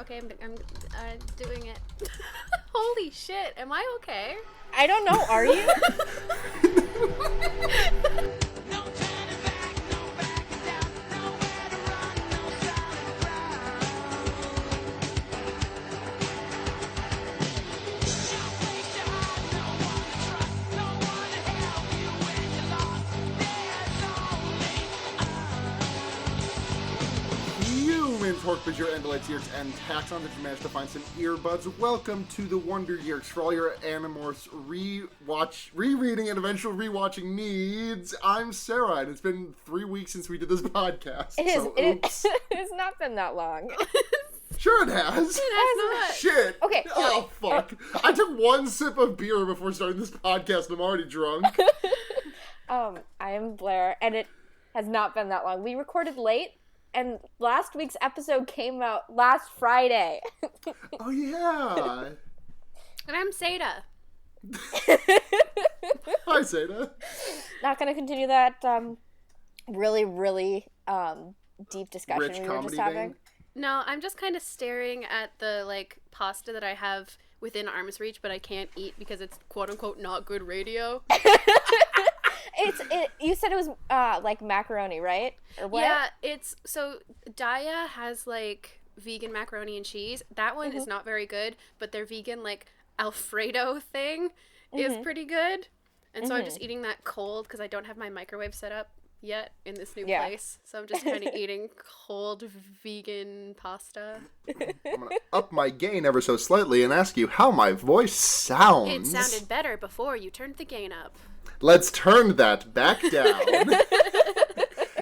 Okay, I'm doing it. Holy shit, am I okay? I don't know, are you? Hork-Bajir Chronicles, and taxons if you managed to find some earbuds. Welcome to the Wonder Yeerks for all your Animorphs rereading, and eventual rewatching needs. I'm Sarah, and it's been 3 weeks since we did this podcast. It's not been that long. Sure it has. It has not. Shit. Okay. Oh, fuck. I took one sip of beer before starting this podcast, and I'm already drunk. I am Blair, and it has not been that long. We recorded late. And last week's episode came out last Friday. Oh, yeah. And I'm Seda. Hi, Seda. Not going to continue that really deep discussion Rich we were just having. No, I'm just kind of staring at the, pasta that I have within arm's reach, but I can't eat because it's quote-unquote not good radio. You said it was macaroni, right? Or what? Yeah, so Daya has vegan macaroni and cheese. That one is not very good, but their vegan Alfredo thing is pretty good. And so I'm just eating that cold because I don't have my microwave set up yet in this new place. So I'm just kind of eating cold vegan pasta. I'm going to up my gain ever so slightly and ask you how my voice sounds. It sounded better before you turned the gain up. Let's turn that back down.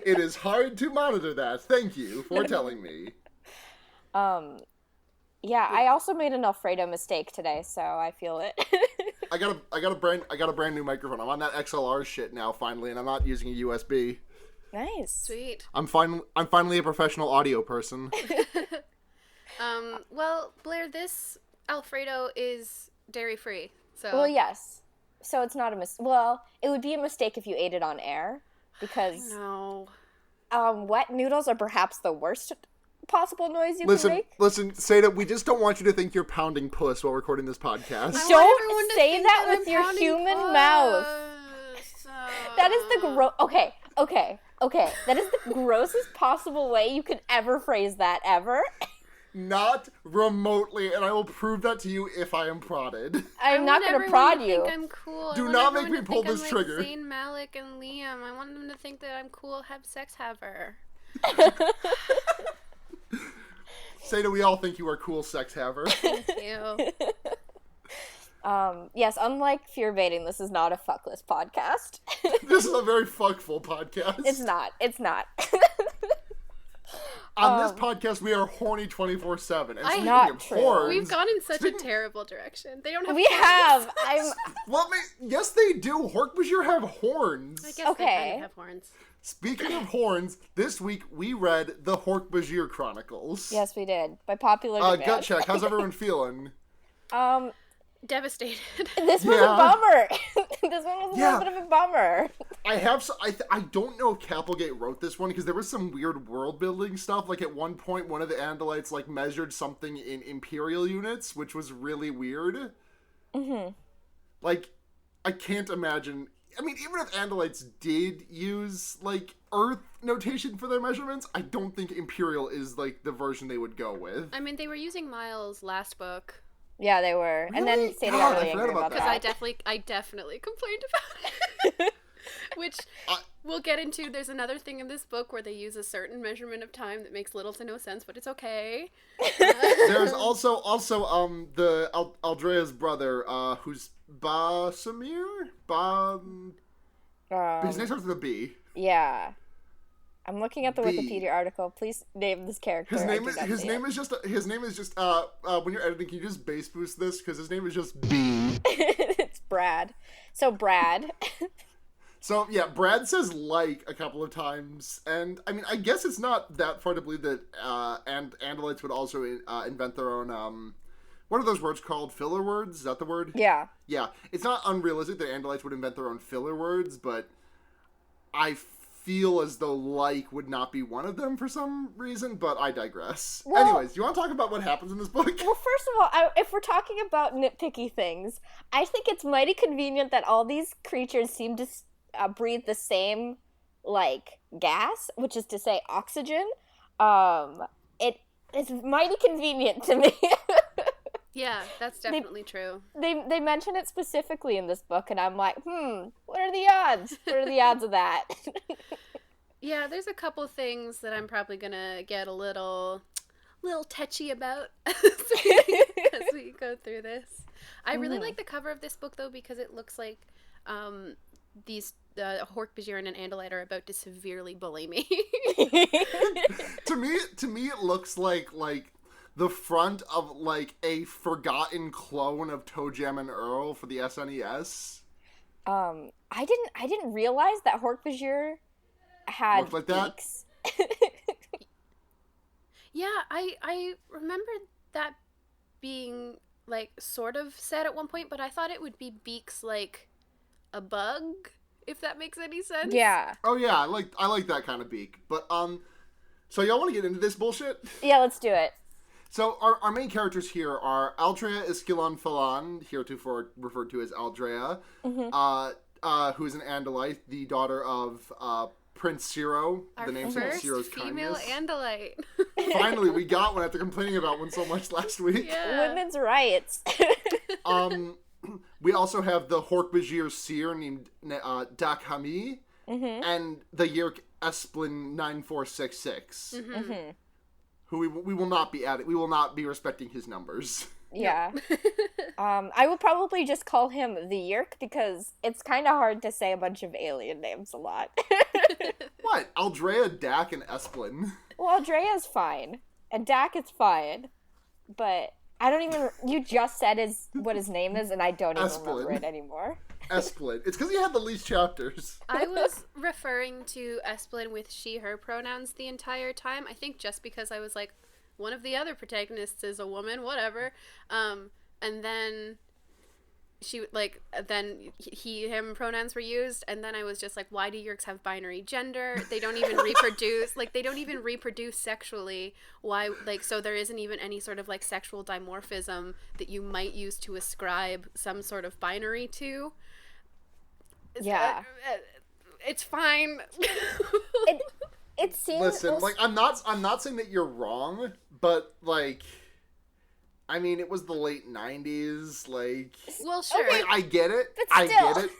It is hard to monitor that. Thank you for telling me. Yeah, I also made an Alfredo mistake today, so I feel it. I got a brand new microphone. I'm on that XLR shit now finally, and I'm not using a USB. Nice. Sweet. I'm finally a professional audio person. Well, Blair, this Alfredo is dairy free. So Well, yes. So it's not a well, it would be a mistake if you ate it on air, because no. Wet noodles are perhaps the worst possible noise you can make. Listen, Seda, we just don't want you to think you're pounding puss while recording this podcast. Don't say that with your human mouth. That is the Okay. That is the grossest possible way you could ever phrase that ever. Not remotely, and I will prove that to you if I am prodded. I'm not going to prod you. Think I'm cool. Do not make me pull this trigger. Zayn Malik and Liam. I want them to think that I'm cool, sex haver. Seda, we all think you are cool, sex haver. Thank you. Yes, unlike Fear Baiting, this is not a fuckless podcast. This is a very fuckful podcast. It's not. On this podcast, we are horny 24/7. And speaking Not of true. horns, We've gone in such a terrible direction. They don't have. We have. Yes, they do. Hork-Bajir have horns. I guess they kind of have horns. Speaking of horns, this week we read the Hork-Bajir Chronicles. Yes, we did. By popular demand. Gut check. How's everyone feeling? Devastated. This was a bummer. This one was a little bit of a bummer. I don't know if Capelgate wrote this one because there was some weird world building stuff. At one point, one of the Andalites measured something in imperial units, which was really weird. Mm-hmm. I can't imagine. I mean, even if Andalites did use Earth notation for their measurements, I don't think imperial is the version they would go with. I mean, they were using miles last book. Yeah, they were. Really? And then Sadie got really angry about that. Because I definitely complained about it. Which we'll get into. There's another thing in this book where they use a certain measurement of time that makes little to no sense, but it's okay. There's also the Aldrea's brother, who's Basamir? His name starts with a B. Yeah. I'm looking at the Wikipedia article. Please name this character. His name is just when you're editing, can you just bass boost this? Because his name is just B. It's Brad. So Brad. So yeah, Brad says a couple of times, and I mean, I guess it's not that far to believe that Andalites would also invent their own what are those words called? Filler words? Is that the word? Yeah. Yeah. It's not unrealistic that Andalites would invent their own filler words, but I feel as though like would not be one of them for some reason, but I digress. Well, anyways, do you want to talk about what happens in this book? Well, first of all, if we're talking about nitpicky things, I think it's mighty convenient that all these creatures seem to breathe the same, like, gas, which is to say oxygen. It's mighty convenient to me. Yeah, that's definitely true. They mention it specifically in this book, and I'm like, what are the odds? What are the odds of that? Yeah, there's a couple things that I'm probably gonna get a little touchy about as we go through this. I really like the cover of this book, though, because it looks like these Hork-Bajir and an Andalite are about to severely bully me. To me, it looks like the front of like a forgotten clone of Toe Jam and Earl for the SNES. I didn't realize that Hork-Bajir had like beaks. Yeah, I remember that being like sort of said at one point, but I thought it would be beaks like a bug, if that makes any sense. Yeah. Oh yeah, I like that kind of beak. But so y'all want to get into this bullshit? Yeah, let's do it. So our main characters here are Aldrea Iskilon Falan, heretofore referred to as Aldrea, who is an Andalite, the daughter of Prince Zero, the name of Zero's female kindness. Andalite. Finally, we got one after complaining about one so much last week. Yeah. Women's rights. We also have the Hork-Bajir seer named Dakhami, and the Yeerk Esplin 9466. Who we will not be adding. We will not be respecting his numbers. Yeah. I would probably just call him the Yeerk because it's kind of hard to say a bunch of alien names a lot. What? Aldrea, Dak, and Esplin. Well, Aldrea's fine. And Dak is fine. But I don't even... You just said what his name is, and I don't even remember it anymore. Esplin. It's because he had the least chapters. I was referring to Esplin with she, her pronouns the entire time. I think just because I was like, one of the other protagonists is a woman, whatever. And then he, him pronouns were used, and then I was just like, why do Yeerks have binary gender? They don't even reproduce, they don't even reproduce sexually. Why, so there isn't even any sort of, sexual dimorphism that you might use to ascribe some sort of binary to. Yeah. It's fine. It seems... Listen, I'm not saying that you're wrong, but, I mean, it was the late 90s, Well, sure. Okay, I get it. but still. I get it.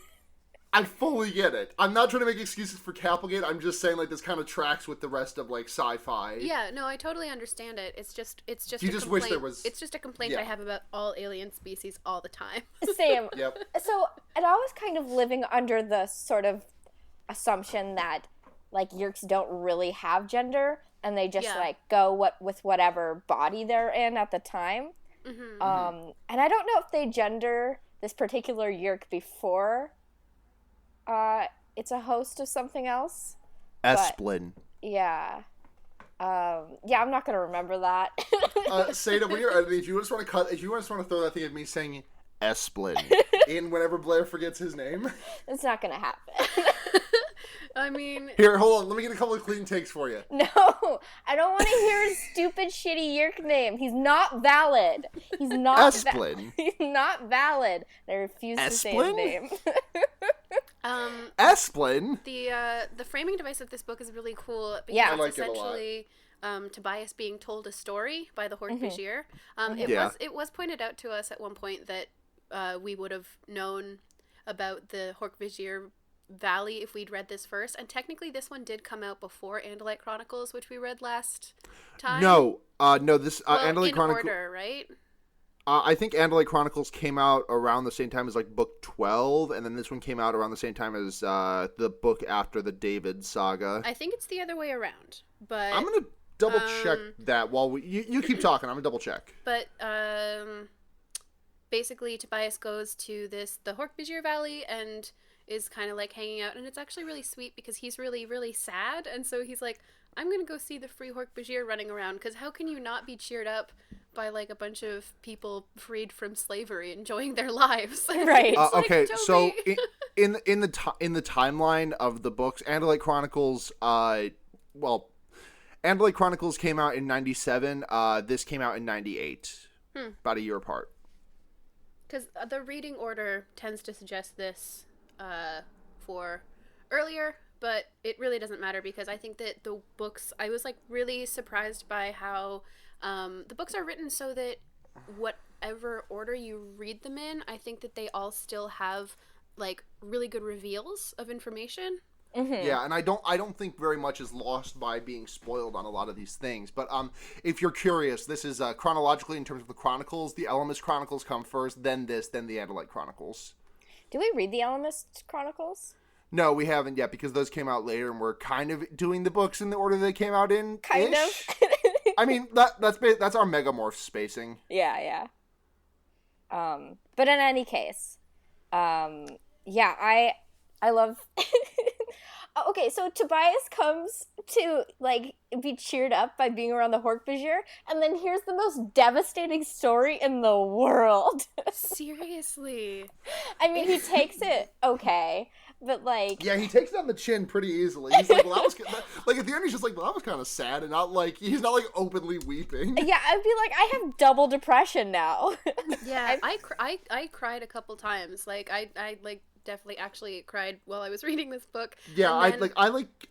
I fully get it. I'm not trying to make excuses for Capelgate. I'm just saying, this kind of tracks with the rest of, sci-fi. Yeah, no, I totally understand it. It's just you just wish there was... It's just a complaint I have about all alien species all the time. Same. Yep. So, and I was kind of living under the sort of assumption that, Yeerks don't really have gender, and they just, go with whatever body they're in at the time. And I don't know if they gender this particular Yeerk before it's a host of something else. Esplin. Yeah. Yeah, I'm not gonna remember that. Seda, when you're editing, if you just want to throw that thing at me saying Esplin in whenever Blair forgets his name. It's not gonna happen. I mean... Here, hold on. Let me get a couple of clean takes for you. No, I don't want to hear his stupid, shitty Yeerk name. He's not valid. He's not Esplin. He's not valid. I refuse to say his name. Esplin? The framing device of this book is really cool. Because Yeah. I like it's it a lot. essentially Tobias being told a story by the Hork-Bajir. It was pointed out to us at one point that we would have known about the Hork-Bajir Valley if we'd read this first, and technically this one did come out before Andalite Chronicles, which we read last time. No, this Andalite Chronicles... order, right? I think Andalite Chronicles came out around the same time as book 12, and then this one came out around the same time as the book after the David saga. I think it's the other way around, but I'm gonna double check that while you keep talking. I'm gonna double check. But basically, Tobias goes to the Hork-Bajir Valley and is kind of hanging out, and it's actually really sweet because he's really, really sad, and so he's like, I'm gonna go see the free Hork-Bajir running around, because how can you not be cheered up by like a bunch of people freed from slavery enjoying their lives. Right. Okay, Toby. so in the timeline of the books, Andalite Chronicles, Andalite Chronicles came out in 97. This came out in 98. About a year apart. Because the reading order tends to suggest this for earlier, but it really doesn't matter because I think that the books, I was like really surprised by how the books are written so that whatever order you read them in, I think that they all still have like really good reveals of information. Mm-hmm. Yeah, and I don't think very much is lost by being spoiled on a lot of these things. But if you're curious, this is chronologically in terms of the Chronicles. The Ellimist Chronicles come first, then this, then the Andalite Chronicles. Do we read the Ellimist Chronicles? No, we haven't yet because those came out later, and we're kind of doing the books in the order they came out in. Kind of. I mean, that's our Megamorph spacing. Yeah. But in any case, yeah, I love. Okay, so Tobias comes to, like, be cheered up by being around the Hork-Bajir, and then here's the most devastating story in the world. Seriously. I mean, he takes it okay, but, like... Yeah, he takes it on the chin pretty easily. He's like, well, that was... Like, at the end, he's just like, well, that was kind of sad, and not, like... He's not, like, openly weeping. Yeah, I'd be like, I have double depression now. Yeah, I cried a couple times. Like, I definitely actually cried while I was reading this book. Yeah, then...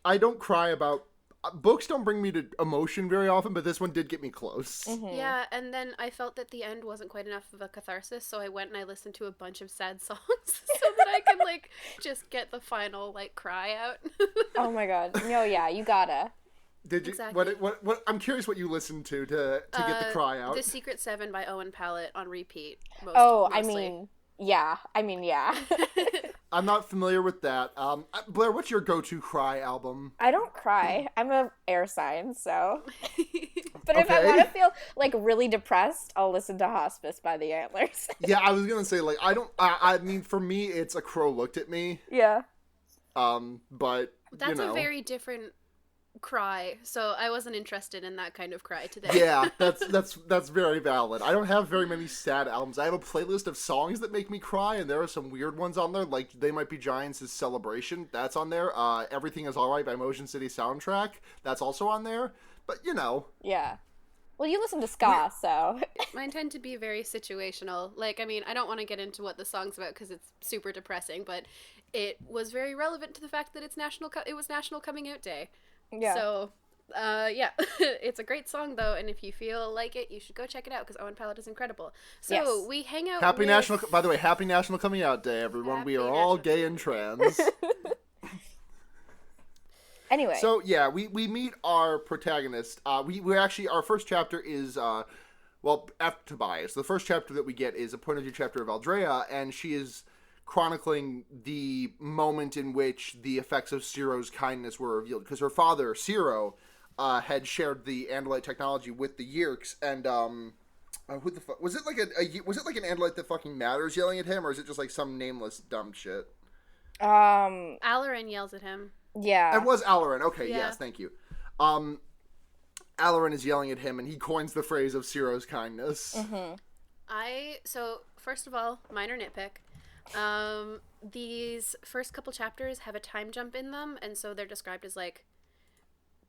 I don't cry about books don't bring me to emotion very often, but this one did get me close. Mm-hmm. Yeah, and then I felt that the end wasn't quite enough of a catharsis, so I went and I listened to a bunch of sad songs so that I could like just get the final like cry out. Oh my god. No, yeah, you gotta. Did you? Exactly. What? I'm curious what you listened to get the cry out. The Secret Seven by Owen Pallett on repeat. Mostly. Yeah. I'm not familiar with that. Blair, what's your go-to cry album? I don't cry. I'm a air sign, so. But if I Okay. want to feel like really depressed, I'll listen to Hospice by the Antlers. Yeah, I was gonna say like I don't. I mean, for me, it's A Crow Looked at Me. Yeah. But That's you know. a very different cry, so I wasn't interested in that kind of cry today. Yeah, that's very valid. I don't have very many sad albums. I have a playlist of songs that make me cry, and there are some weird ones on there, like They Might Be Giants' Celebration. That's on there. Everything Is Alright by Motion City Soundtrack. That's also on there. But, you know. Yeah. Well, you listen to ska, so. Mine tend to be very situational. Like, I mean, I don't want to get into what the song's about because it's super depressing, but it was very relevant to the fact that it was National Coming Out Day. Yeah. So, yeah, it's a great song though, and if you feel like it, you should go check it out because Owen Pallett is incredible. So Yes. we hang out. Happy National Coming Out Day, everyone. Happy We are all National- gay and trans. Anyway. So yeah, we meet our protagonist. We actually, our first chapter is after Tobias. The first chapter that we get is a point of view chapter of Aldrea, and she is chronicling the moment in which the effects of Ciro's kindness were revealed, because her father Ciro had shared the Andalite technology with the Yeerks, and who the fuck was it? Like was it like an Andalite that fucking matters yelling at him, or is it just like some nameless dumb shit? Alarin yells at him. Yeah. It was Alarin. Okay, Yeah. yes, thank you. Alarin is yelling at him, and he coins the phrase of Ciro's kindness. Mm-hmm. So first of all, minor nitpick. These first couple chapters have a time jump in them, and so they're described as like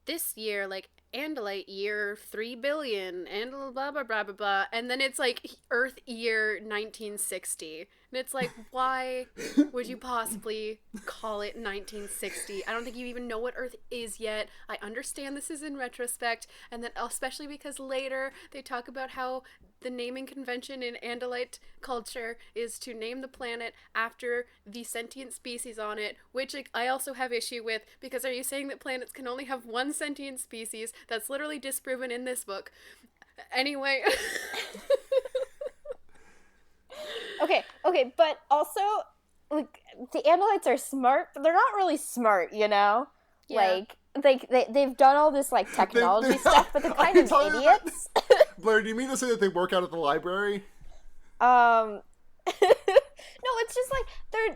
this year, like Andalite year 3 billion, and blah blah blah blah blah, and then it's like Earth year 1960, and it's like, why would you possibly call it 1960? I don't think you even know what Earth is yet. I understand this is in retrospect, and then especially because later they talk about how the naming convention in Andalite culture is to name the planet after the sentient species on it, which I also have issue with, because are you saying that planets can only have one sentient species? That's literally disproven in this book. Anyway. Okay, but also, like, the Andalites are smart, but they're not really smart, you know? Yeah. Like, they've done all this, like, technology stuff, but they're kind of idiots. Blair, do you mean to say that they work out at the library? No, it's just like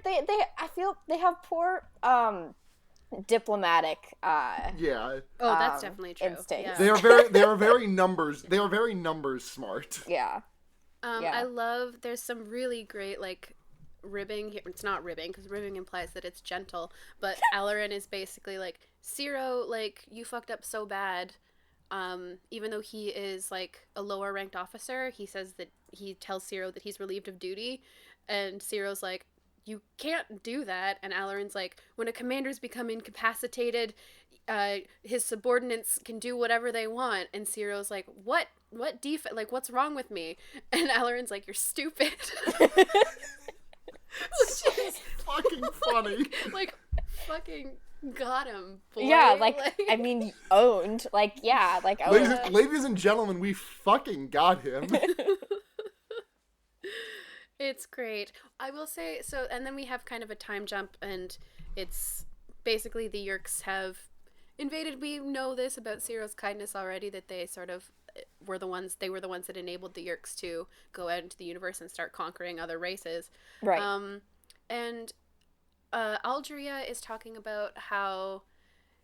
they I feel they have poor diplomatic. Yeah. Oh, that's definitely true. Instincts. Yeah. They are very numbers smart. Yeah. I love. There's some really great like ribbing here. It's not ribbing because ribbing implies that it's gentle, but Alarin is basically like, Ciro, like, you fucked up so bad. Even though he is like a lower ranked officer, he tells Ciro that he's relieved of duty, and Ciro's like, you can't do that. And Alarin's like, when a commander's become incapacitated, his subordinates can do whatever they want. And Ciro's like, what like, what's wrong with me? And Alarin's like, you're stupid. Which is fucking funny. Like, fucking got him, boy. Yeah, like, I mean, owned. Like, yeah, like, ladies and gentlemen, we fucking got him. It's great. I will say, so, and then we have kind of a time jump, and it's basically the Yeerks have invaded. We know this about Ciro's kindness already, that they sort of were the ones that enabled the Yeerks to go out into the universe and start conquering other races. Right. And Aldria is talking about how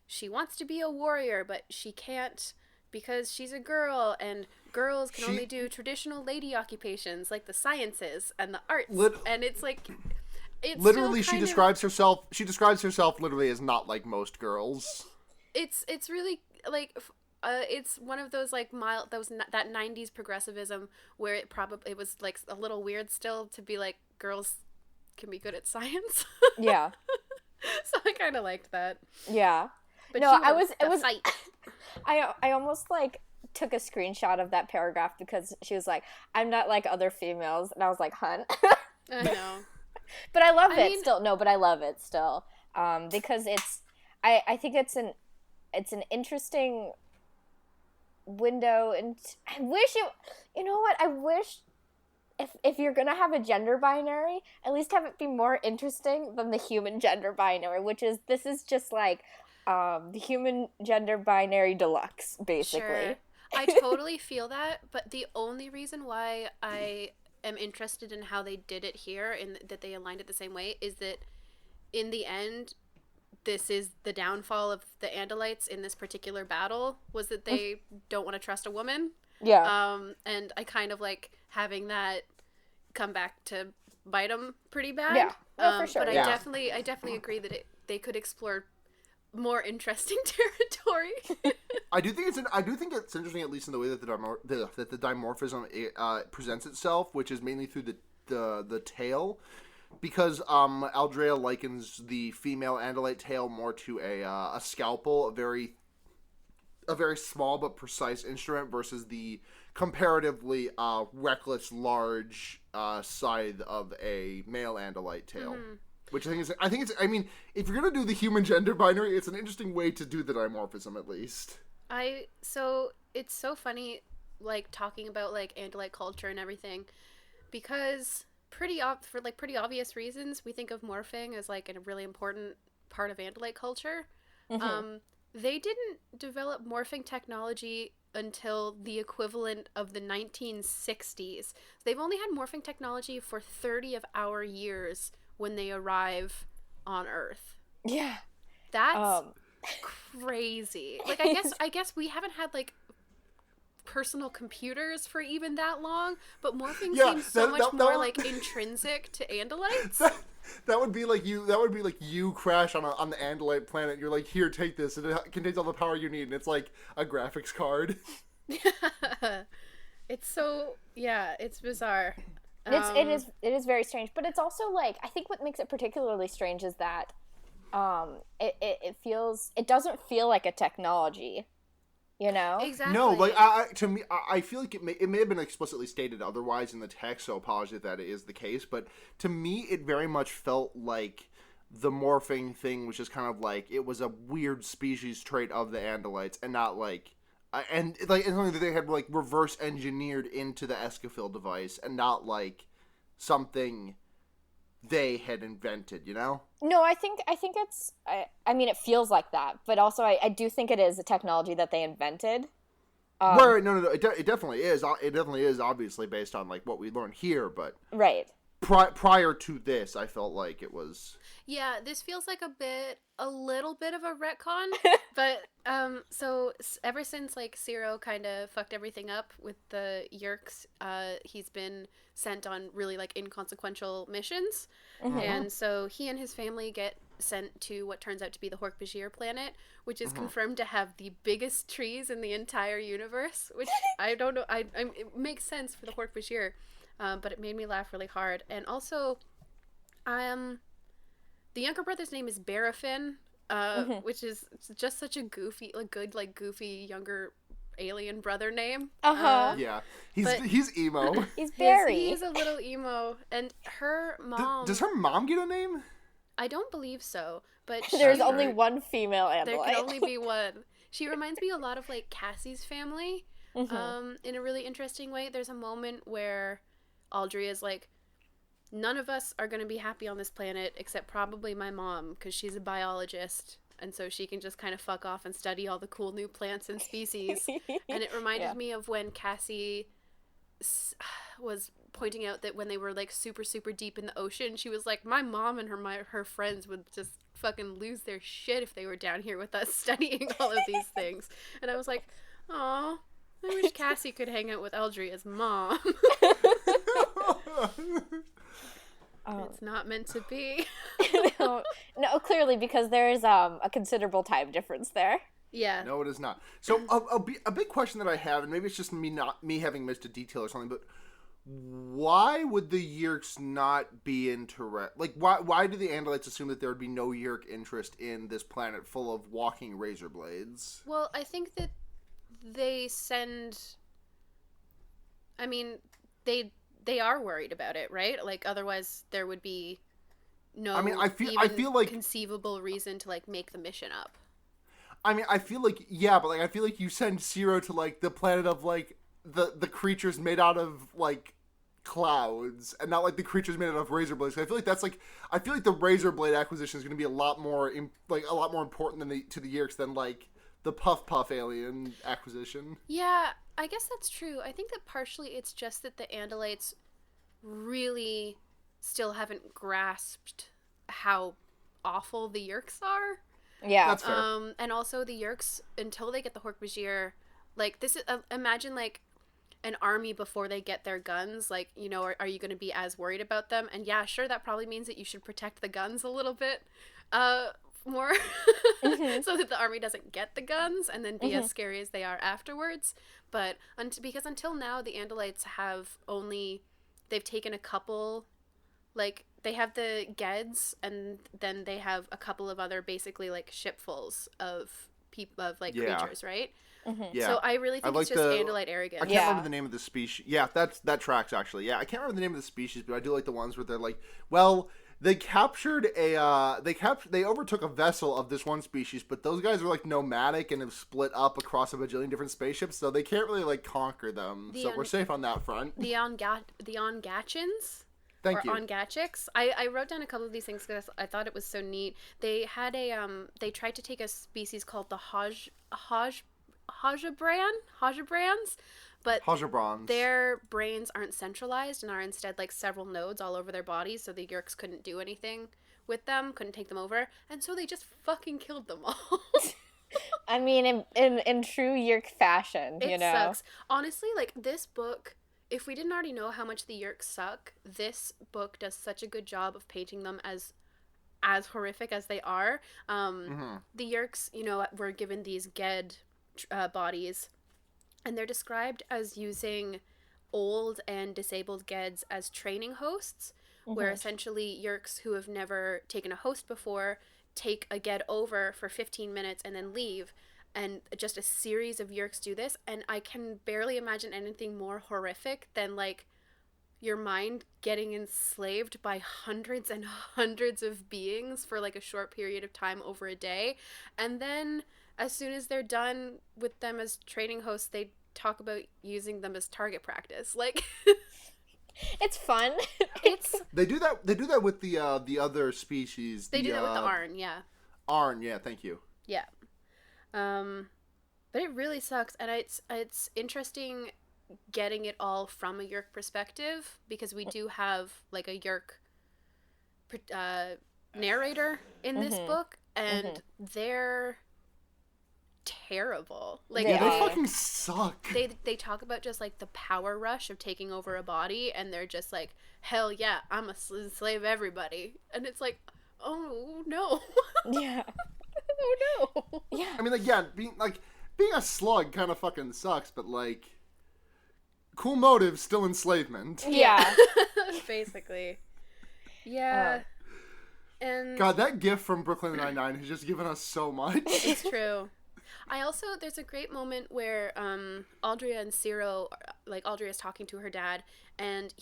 she wants to be a warrior, but she can't because she's a girl, and girls can only do traditional lady occupations like the sciences and the arts. And it's like, it's literally, she describes herself literally as not like most girls. It's really like, it's one of those like mild, that 90s progressivism where it was like a little weird still to be like, girls can be good at science. Yeah. So I kind of liked that. Yeah. But no, I I almost like took a screenshot of that paragraph because she was like, I'm not like other females, and I was like, hun. I know. But I love it still. No, but I love it still. Because I think it's an interesting window, and I wish you know what? I wish if you're gonna have a gender binary, at least have it be more interesting than the human gender binary, this is just like the human gender binary deluxe, basically. Sure. I totally feel that, but the only reason why I am interested in how they did it here and that they aligned it the same way is that in the end, this is the downfall of the Andalites in this particular battle, was that they don't want to trust a woman. Yeah. And I kind of like having that come back to bite them pretty bad. Yeah, for sure. But I definitely agree that they could explore more interesting territory. I do think it's interesting, at least in the way that the dimorphism presents itself, which is mainly through the tail, because Aldrea likens the female Andalite tail more to a scalpel, a very small but precise instrument, versus the comparatively reckless large scythe of a male Andalite tail. Mm-hmm. Which I mean, if you're gonna do the human gender binary, it's an interesting way to do the dimorphism, at least. So it's so funny, like, talking about like Andalite culture and everything, because for pretty obvious reasons, we think of morphing as like a really important part of Andalite culture. Mm-hmm. They didn't develop morphing technology until the equivalent of the 1960s. They've only had morphing technology for 30 of our years when they arrive on Earth. Yeah. That's crazy. Like, I guess we haven't had like personal computers for even that long, but morphing seems so much more like intrinsic to Andalites. That would be like you crash on the Andalite planet. You're like, here, take this, and it contains all the power you need, and it's like a graphics card. It's bizarre. It is very strange, but it's also like, I think what makes it particularly strange is that it doesn't feel like a technology, you know? Exactly. No, like to me, I feel like it may have been explicitly stated otherwise in the text, so apologies if that is the case, but to me it very much felt like the morphing thing was just kind of like, it was a weird species trait of the Andalites, and not like and something that they had like reverse engineered into the Escafil device, and not like something they had invented, you know? No, I think it's I mean, it feels like that, but also I do think it is a technology that they invented. Right, no, it definitely is. It definitely is, obviously, based on like what we learned here, but right. prior to this, I felt like it was. Yeah, this feels like a little bit of a retcon, but so ever since like Ciro kind of fucked everything up with the Yeerks, he's been sent on really like inconsequential missions, and so he and his family get sent to what turns out to be the Hork-Bajir planet, which is confirmed to have the biggest trees in the entire universe. Which I don't know, it makes sense for the Hork-Bajir, but it made me laugh really hard, and also, the younger brother's name is Barafin, which is just such a goofy, like good, like goofy younger alien brother name. Yeah, he's emo. He's Barry. He's a little emo, and her mom. Does her mom get a name? I don't believe so, but there's only one female andalite. There can only be one. She reminds me a lot of like Cassie's family, in a really interesting way. There's a moment where Audrey is like, none of us are going to be happy on this planet except probably my mom, because she's a biologist, and so she can just kind of fuck off and study all the cool new plants and species. And it reminded me of when Cassie was pointing out that when they were like super, super deep in the ocean, she was like, my mom and her friends would just fucking lose their shit if they were down here with us studying all of these things. And I was like, aw, I wish Cassie could hang out with Eldria's mom. It's not meant to be. No, clearly, because there is a considerable time difference there. Yeah. No, it is not. So a big question that I have, and maybe it's just me having missed a detail or something, but why would the Yeerks not be interested? Like, why do the Andalites assume that there would be no Yeerk interest in this planet full of walking razor blades? Well, I think that they send. I mean, they are worried about it, right? Like, otherwise there would be no. I mean, I feel like conceivable reason to like make the mission up. I mean, I feel like but like I feel like you send Ciro to like the planet of like the creatures made out of like clouds, and not like the creatures made out of razor blades. I feel like I feel like the razor blade acquisition is going to be a lot more important to the Yeerks than like the puff alien acquisition. Yeah, I guess that's true. I think that partially it's just that the Andalites really still haven't grasped how awful the Yeerks are. Yeah. That's fair. And also the Yeerks, until they get the Hork-Bajir, like, this is, imagine, like, an army before they get their guns. Like, you know, are you going to be as worried about them? And yeah, sure, that probably means that you should protect the guns a little bit more so that the army doesn't get the guns and then be as scary as they are afterwards. But because until now the Andalites have they've taken a couple, like, they have the Geds, and then they have a couple of other basically like shipfuls of creatures, right? Yeah. So I really think it's just Andalite arrogance. I can't remember the name of the species. Yeah, that tracks actually. Yeah, I can't remember the name of the species, but I do like the ones where they're like, well, they captured they overtook a vessel of this one species, but those guys are like nomadic and have split up across a bajillion different spaceships, so they can't really like conquer them. So we're safe on that front. The Ongachans. Thank you. Ongachics. I wrote down a couple of these things because I thought it was so neat. They had they tried to take a species called the Hajabrands, but their brains aren't centralized and are instead like several nodes all over their bodies, so the Yeerks couldn't do anything with them, couldn't take them over, and so they just fucking killed them all. I mean, in true Yeerk fashion, you know? It sucks. Honestly, like, this book, if we didn't already know how much the Yeerks suck, this book does such a good job of painting them as horrific as they are. The Yeerks, you know, were given these Ged bodies, and they're described as using old and disabled Geds as training hosts, where essentially Yeerks who have never taken a host before take a Ged over for 15 minutes and then leave. And just a series of Yeerks do this, and I can barely imagine anything more horrific than, like, your mind getting enslaved by hundreds and hundreds of beings for, like, a short period of time over a day. And then, as soon as they're done with them as training hosts, they talk about using them as target practice. Like, it's fun. They do that with the other species. They do that with the Arn, yeah. Arn, yeah, thank you. Yeah. But it really sucks, and it's interesting getting it all from a Yeerk perspective, because we do have like a Yeerk narrator in this book, and they're terrible. Like, they fucking suck. They talk about just like the power rush of taking over a body, and they're just like, hell yeah, I'm a slave everybody, and it's like, oh no. Yeah. Oh no. Yeah. I mean, like, yeah, being a slug kind of fucking sucks, but like, cool motive, still enslavement. Yeah. Basically. Yeah. And God, that gif from Brooklyn Nine-Nine has just given us so much. it's true. There's a great moment where Aldria and Ciro, like, Aldria's talking to her dad, and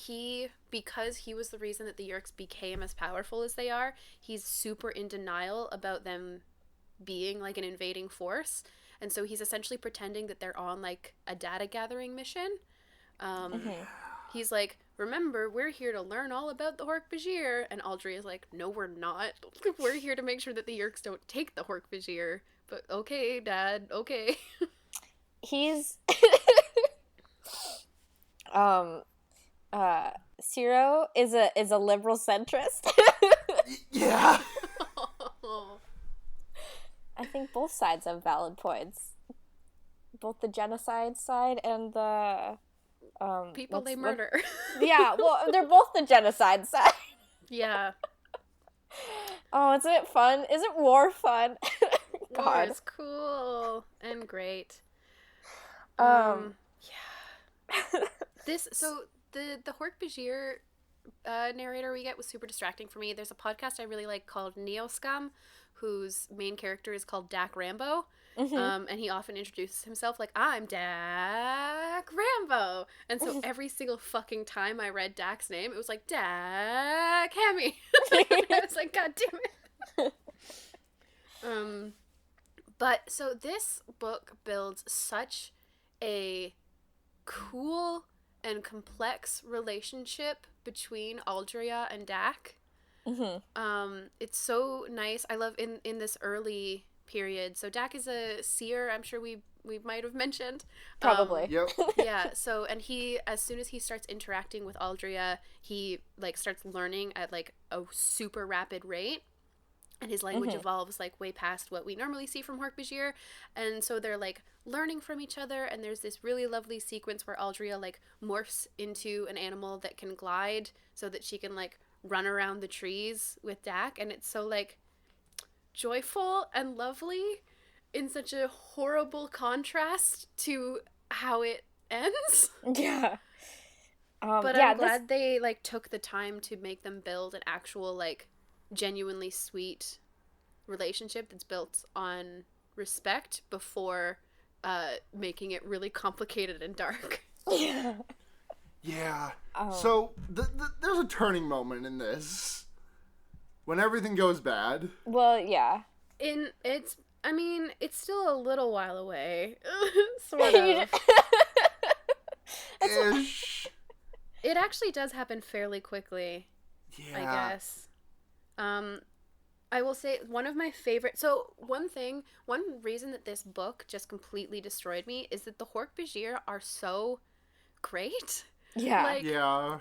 because he was the reason that the Yeerks became as powerful as they are, he's super in denial about them being, like, an invading force, and so he's essentially pretending that they're on, like, a data gathering mission. He's like, remember, we're here to learn all about the Hork-Bajir, and Aldria's like, no, we're not. We're here to make sure that the Yeerks don't take the Hork-Bajir. But okay, Dad, okay. He's Ciro is a liberal centrist. Yeah. I think both sides have valid points. Both the genocide side and the people they murder. Yeah, well, they're both the genocide side. Yeah. Oh, isn't it fun? Isn't war fun? War is cool and great. Yeah. The Hork-Bajir narrator we get was super distracting for me. There's a podcast I really like called Neoscum, whose main character is called Dak Rambo. And he often introduces himself like, I'm Dak Rambo. And so every single fucking time I read Dak's name, it was like, Dak Hammy. I was like, God damn it. But so this book builds such a cool and complex relationship between Aldria and Dak. It's so nice. I love in this early period. So Dak is a seer. I'm sure we might have mentioned. Probably. Yep. Yeah. So, and he, as soon as he starts interacting with Aldria, he like starts learning at like a super rapid rate. And his language evolves like way past what we normally see from Hork-Bajir. And so they're like learning from each other. And there's this really lovely sequence where Aldria like morphs into an animal that can glide so that she can like run around the trees with Dak. And it's so like joyful and lovely in such a horrible contrast to how it ends. Yeah. But I'm glad they like took the time to make them build an actual like genuinely sweet relationship that's built on respect before making it really complicated and dark. Yeah. Yeah. So there's a turning moment in this when everything goes bad. Well, yeah. It's still a little while away. Sort of. Ish. It actually does happen fairly quickly. Yeah. I guess. I will say one reason that this book just completely destroyed me is that the Hork-Bajir are so great. Yeah. Like, yeah.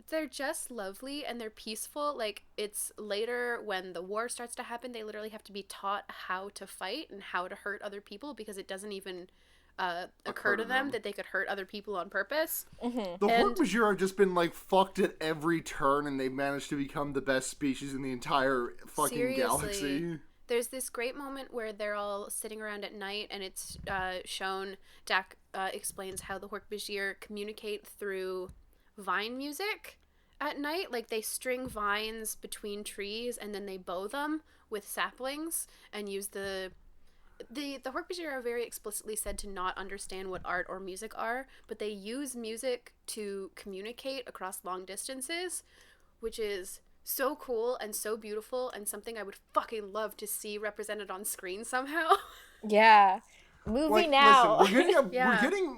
They're just lovely and they're peaceful. Like, it's later when the war starts to happen, they literally have to be taught how to fight and how to hurt other people because it doesn't even occur to them that they could hurt other people on purpose. The Hork-Bajir have just been like fucked at every turn, and they've managed to become the best species in the entire fucking galaxy. There's this great moment where they're all sitting around at night, and it's shown. Dak explains how the Hork-Bajir communicate through vine music at night. Like, they string vines between trees, and then they bow them with saplings and use the Hork-Bajir are very explicitly said to not understand what art or music are, but they use music to communicate across long distances, which is so cool and so beautiful and something I would fucking love to see represented on screen somehow. Yeah. Movie now. Listen,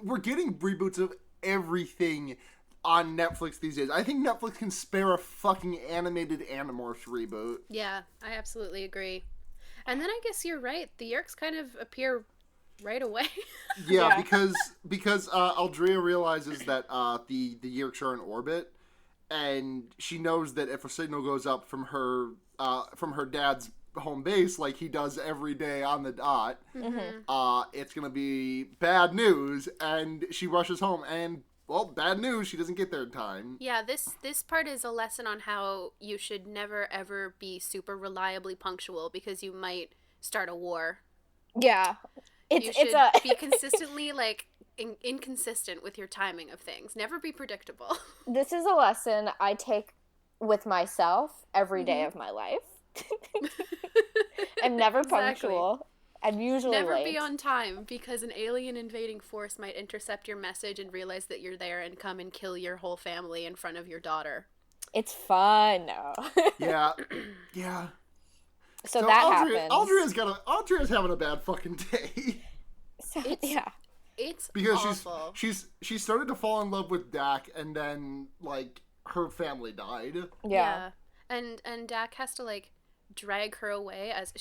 we're getting reboots of everything on Netflix these days. I think Netflix can spare a fucking animated Animorphs reboot. Yeah, I absolutely agree. And then I guess you're right. The Yeerks kind of appear right away. Yeah, because Aldrea realizes that the Yeerks are in orbit, and she knows that if a signal goes up from her dad's home base, like he does every day on the dot, it's gonna be bad news, and she rushes home, and well, bad news, she doesn't get there in time. Yeah, this part is a lesson on how you should never ever be super reliably punctual, because you might start a war. Yeah. You should be consistently, like, inconsistent with your timing of things. Never be predictable. This is a lesson I take with myself every day of my life. I'm never punctual. I'm usually Never late. be on time, because an alien invading force might intercept your message and realize that you're there and come and kill your whole family in front of your daughter. It's fun. Yeah. Yeah. So that happens. Aldrea's having a bad fucking day. So, It's because awful. she started to fall in love with Dak, and then like her family died. Yeah. And Dak has to like drag her away as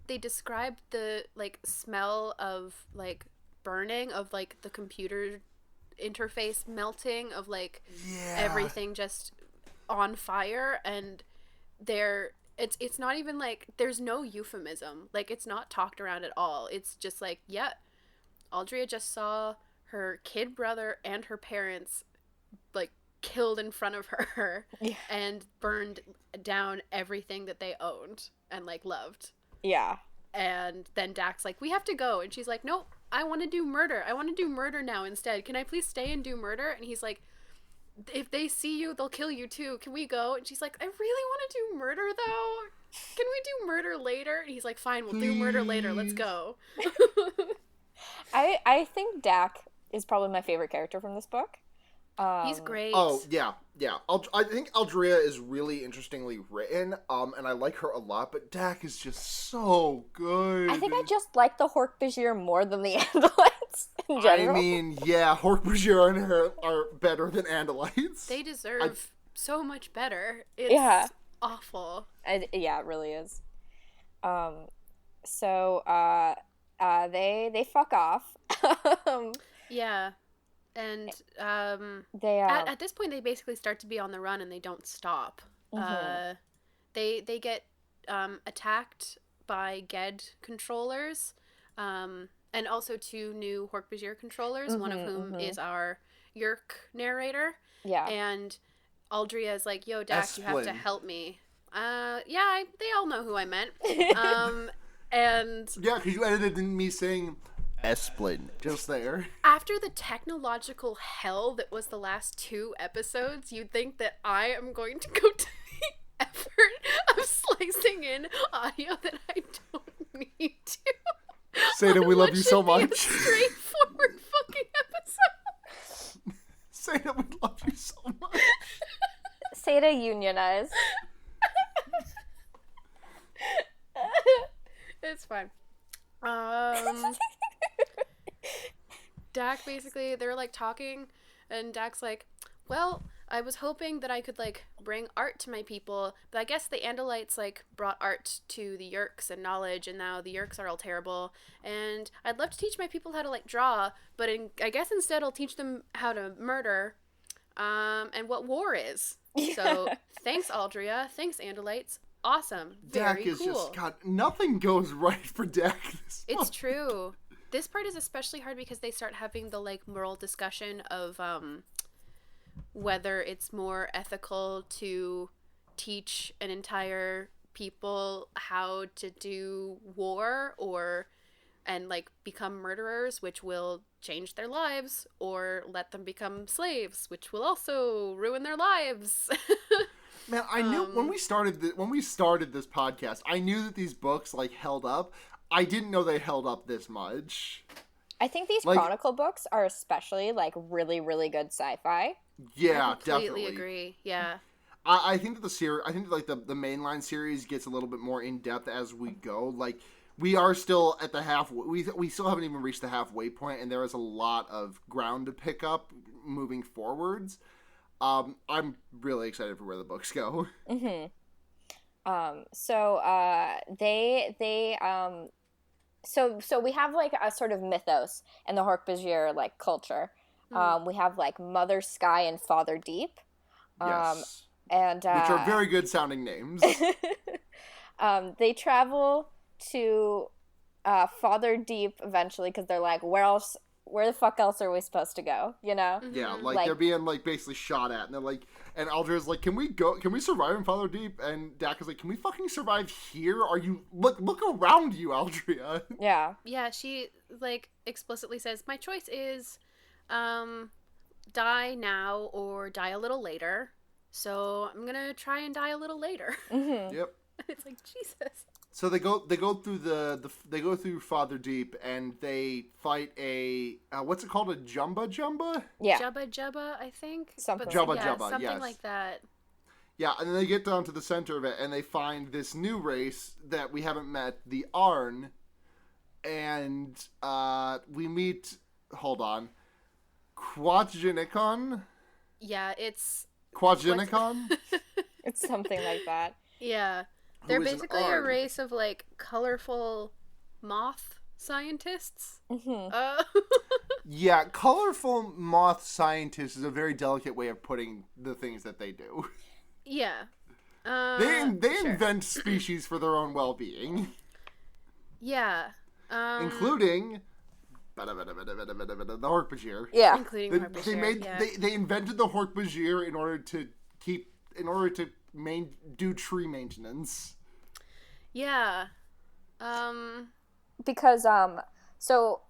they describe the like smell of like burning, of like the computer interface melting, of like everything just on fire, and it's not even like, there's no euphemism, like it's not talked around at all. It's just like, yeah, Aldrea just saw her kid brother and her parents like killed in front of her and burned down everything that they owned and like loved. Yeah. And then Dak's like, we have to go, and she's like, nope, I want to do murder. I want to do murder now instead. Can I please stay and do murder? And he's like, if they see you, they'll kill you too. Can we go? And she's like, I really want to do murder though. Can we do murder later? And he's like, fine, we'll do murder later. Let's go. I think Dak is probably my favorite character from this book. He's great. Oh, yeah. I think Aldrea is really interestingly written, and I like her a lot, but Dak is just so good. I think I just like the Hork-Bajir more than the Andalites in general. I mean, yeah, Hork-Bajir and her are better than Andalites. They deserve so much better. It's awful. Yeah, it really is. So, they fuck off. Yeah. And they at this point they basically start to be on the run, and they don't stop. They get attacked by Ged controllers, and also 2 new Hork-Bajir controllers, one of whom is our Yeerk narrator. Yeah. And Aldrea is like, yo, Dak, Esplin. you have to help me. They all know who I meant. And yeah, because you edited in me saying Esplin just there. after the technological hell that was the last 2 episodes, you'd think that I am going to go to the effort of slicing in audio that I don't need to. Seda, we love you so What should be much. a straightforward fucking episode. Seda, we love you so much. Seda unionize. It's fine. Dak basically, they're like talking, and Dak's like, well, I was hoping that I could like bring art to my people, but I guess the Andalites like brought art to the Yeerks and knowledge, and now the Yeerks are all terrible, and I'd love to teach my people how to like draw, but I guess instead I'll teach them how to murder, and what war is. So thanks, Aldrea. Thanks, Andalites. Awesome. Very Dak is cool. just, God, nothing goes right for Dak. It's true. This part is especially hard because they start having the like moral discussion of whether it's more ethical to teach an entire people how to do war and like become murderers, which will change their lives, or let them become slaves, which will also ruin their lives. Man, I knew when we started this podcast, I knew that these books like held up. I didn't know they held up this much. I think these Chronicle books are especially like really, really good sci-fi. Yeah, I completely definitely agree. Yeah. I think that the mainline series gets a little bit more in depth as we go. Like, we are still at the we still haven't even reached the halfway point, and there is a lot of ground to pick up moving forwards. I'm really excited for where the books go. So they so we have like a sort of mythos in the Hork-Bajir like culture. We have like Mother Sky and Father Deep. Yes. And which are very good sounding names. They travel to Father Deep eventually because they're like, where the fuck else are we supposed to go? You know? Yeah, like they're being like basically shot at, and they're like, and Aldria's like, can we survive in Father Deep? And Dak is like, can we fucking survive here? Are you look around you, Aldria? Yeah. Yeah, she like explicitly says, my choice is die now or die a little later. So I'm gonna try and die a little later. Mm-hmm. Yep. It's like, Jesus. So they go through they go through Father Deep, and they fight a what's it called, a Jumba? Yeah. Jubba, I think. Something. Jubba, something yes. like that. Yeah, and then they get down to the center of it, and they find this new race that we haven't met, the Arn, and we meet. Hold on, Quadgenicon. Yeah, it's Quadgenicon. It's something like that. Yeah. They're basically a race of, like, colorful moth scientists. Mm-hmm. Yeah, colorful moth scientists is a very delicate way of putting the things that they do. Yeah. They invent species for their own well-being. Yeah. Including the Hork-Bajir. Yeah. Including Hork-Bajir, They invented the Hork-Bajir in order to do tree maintenance. Yeah. Because so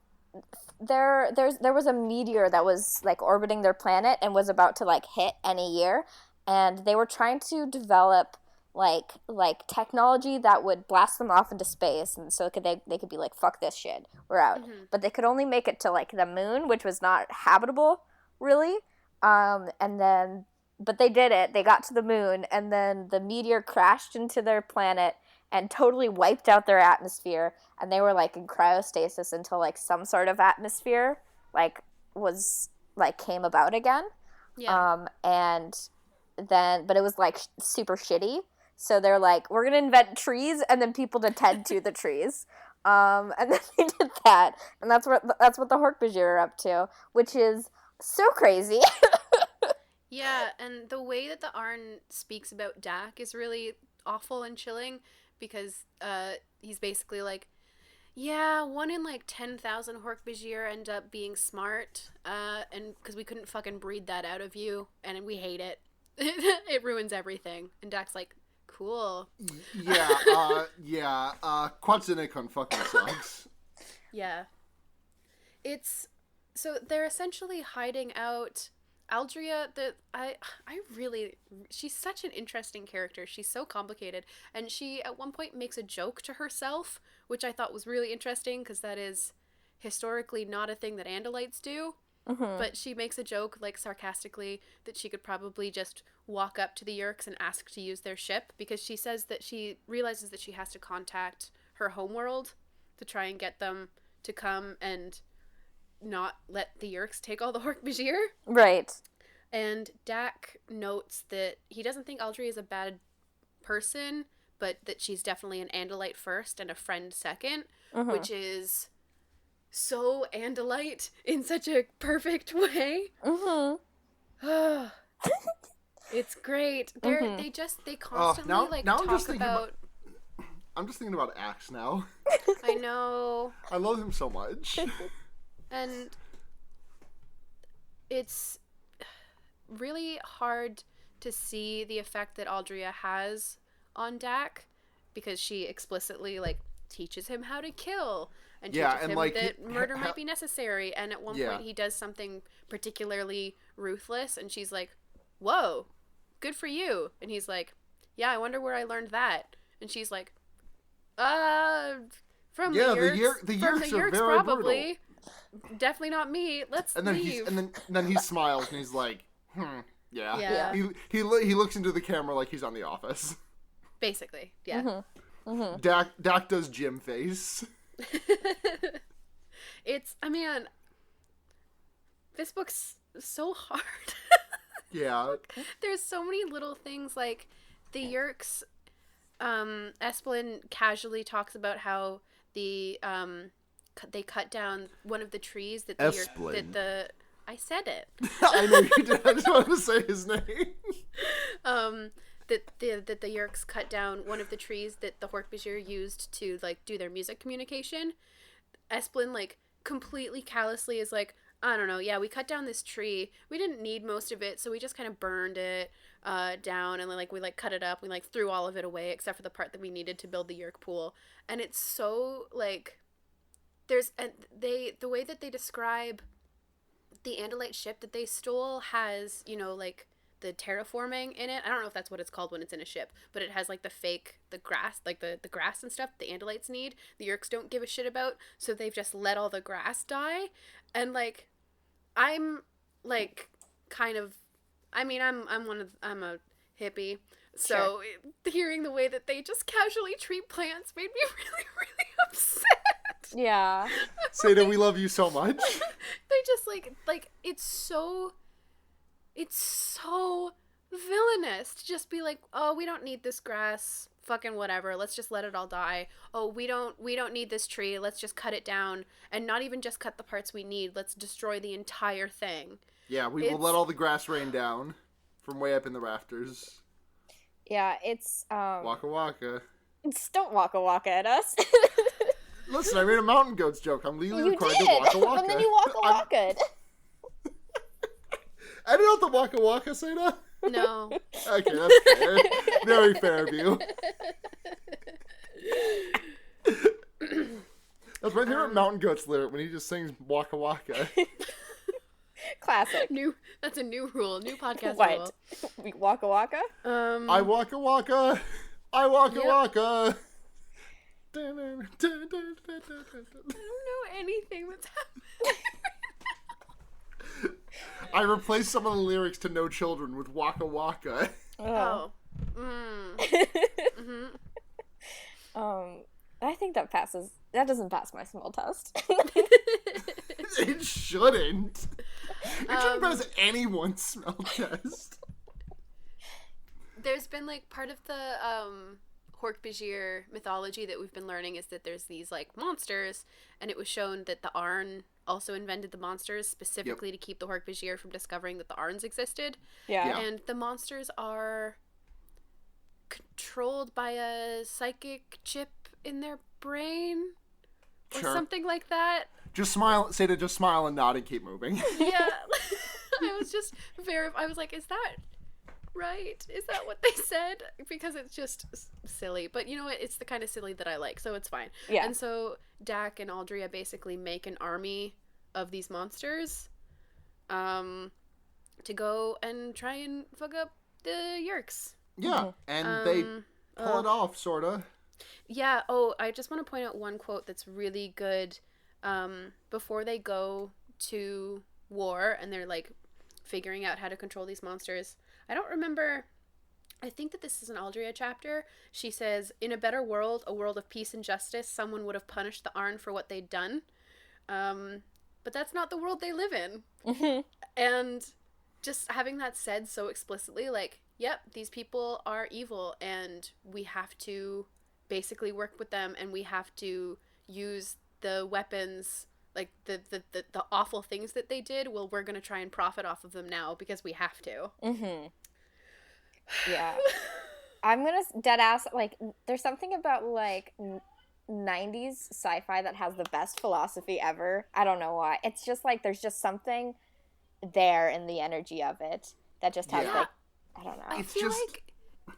there was a meteor that was like orbiting their planet and was about to like hit any year, and they were trying to develop like technology that would blast them off into space, and so they could be like, fuck this shit, we're out. Mm-hmm. But they could only make it to like the moon, which was not habitable really. But they did it. They got to the moon, and then the meteor crashed into their planet and totally wiped out their atmosphere, and they were like in cryostasis until like some sort of atmosphere like was like came about again. Yeah. But it was like super shitty. So they're like, we're gonna invent trees and then people to tend to the trees. And then they did that, and that's what the Hork-Bajir are up to, which is so crazy. Yeah, and the way that the Arn speaks about Dak is really awful and chilling, because he's basically like, yeah, 1 in like 10,000 Hork-Bajir end up being smart, and because we couldn't fucking breed that out of you, and we hate it. It ruins everything. And Dak's like, cool. Quadgenicon fucking sucks. Yeah. So they're essentially hiding out Aldria. She's such an interesting character. She's so complicated, and she at one point makes a joke to herself, which I thought was really interesting, because that is historically not a thing that Andalites do. Mm-hmm. But she makes a joke, like sarcastically, that she could probably just walk up to the Yeerks and ask to use their ship, because she says that she realizes that she has to contact her homeworld to try and get them to come and not let the Yeerks take all the Hork-Bajir. Right. And Dak notes that he doesn't think Aldria is a bad person, but that she's definitely an Andalite first and a friend second, mm-hmm. which is so Andalite in such a perfect way. Mm-hmm. It's great. Mm-hmm. They constantly talk about. I'm just thinking about Axe now. I know. I love him so much. And it's really hard to see the effect that Aldria has on Dak, because she explicitly teaches him how to kill and teaches him that murder might be necessary, and at one point he does something particularly ruthless and she's like, whoa, good for you, and he's like, yeah, I wonder where I learned that, and she's like, from the Yeerks are very probably brutal. Definitely not me. Let's leave. And then he smiles and he's like, yeah. He looks into the camera like he's on The Office. Basically, yeah. Mm-hmm. Mm-hmm. Dak does Jim face. This book's so hard. Yeah. There's so many little things, like the Yeerks. Esplin casually talks about how the they cut down one of the trees that Esplin. I said it. I know you did. I just wanted to say his name. That the Yeerks cut down one of the trees that the Hork-Bajir used to like do their music communication. Esplin like completely callously is like, I don't know, yeah, we cut down this tree. We didn't need most of it, so we just kind of burned it down, and like we like cut it up. We like threw all of it away except for the part that we needed to build the Yeerk pool. And it's so like the way that they describe the Andalite ship that they stole has, you know, like the terraforming in it. I don't know if that's what it's called when it's in a ship, but it has like the grass, like the grass and stuff the Andalites need. The Yeerks don't give a shit about, so they've just let all the grass die. And like, I'm like kind of, I mean, I'm a hippie, so hearing the way that they just casually treat plants made me really, really upset. Yeah. Seda, we love you so much. They just like it's so villainous to just be like, oh, we don't need this grass, fucking whatever, let's just let it all die. Oh, we don't need this tree, let's just cut it down, and not even just cut the parts we need, let's destroy the entire thing. Yeah, we will let all the grass rain down from way up in the rafters. Yeah, it's Wakka Wakka. Just don't Wakka Wakka at us. Listen, I made a mountain goats joke. I'm legally required to Wakka Wakka. And then you Wakka Wakka'd. I didn't know the Wakka Wakka, Seda. No. Okay, that's fair. Very fair of you. That's my favorite Mountain Goats lyric when he just sings Wakka Wakka. Classic. That's a new rule, new podcast What? rule. Wakka Wakka? I Wakka Wakka. I Wakka Wakka. I don't know anything that's happening. I replaced some of the lyrics to No Children with Wakka Wakka. Oh. I think that doesn't pass my smell test. It shouldn't. It shouldn't pass anyone's smell test. There's been like part of the Hork-Bajir mythology that we've been learning is that there's these like monsters, and it was shown that the Arn also invented the monsters specifically to keep the Hork-Bajir from discovering that the Arns existed. Yeah. And the monsters are controlled by a psychic chip in their brain or something like that. Just smile, Seda, just smile and nod and keep moving. Yeah. I was like, is that right? Is that what they said? Because it's just silly. But you know what? It's the kind of silly that I like, so it's fine. Yeah. And so Dak and Aldria basically make an army of these monsters to go and try and fuck up the Yeerks. Yeah, and they pull it off, sorta. Yeah, oh, I just want to point out one quote that's really good. Before they go to war and they're like figuring out how to control these monsters, I don't remember, I think that this is an Aldria chapter. She says, in a better world, a world of peace and justice, someone would have punished the Arn for what they'd done. But that's not the world they live in. Mm-hmm. And just having that said so explicitly, like, yep, these people are evil and we have to basically work with them, and we have to use the weapons, like the awful things that they did. Well, we're going to try and profit off of them now because we have to. Mm-hmm. Yeah. I'm going to dead ass, like, there's something about, like, 90s sci-fi that has the best philosophy ever. I don't know why. It's just, like, there's just something there in the energy of it that just has, like, I don't know. I feel like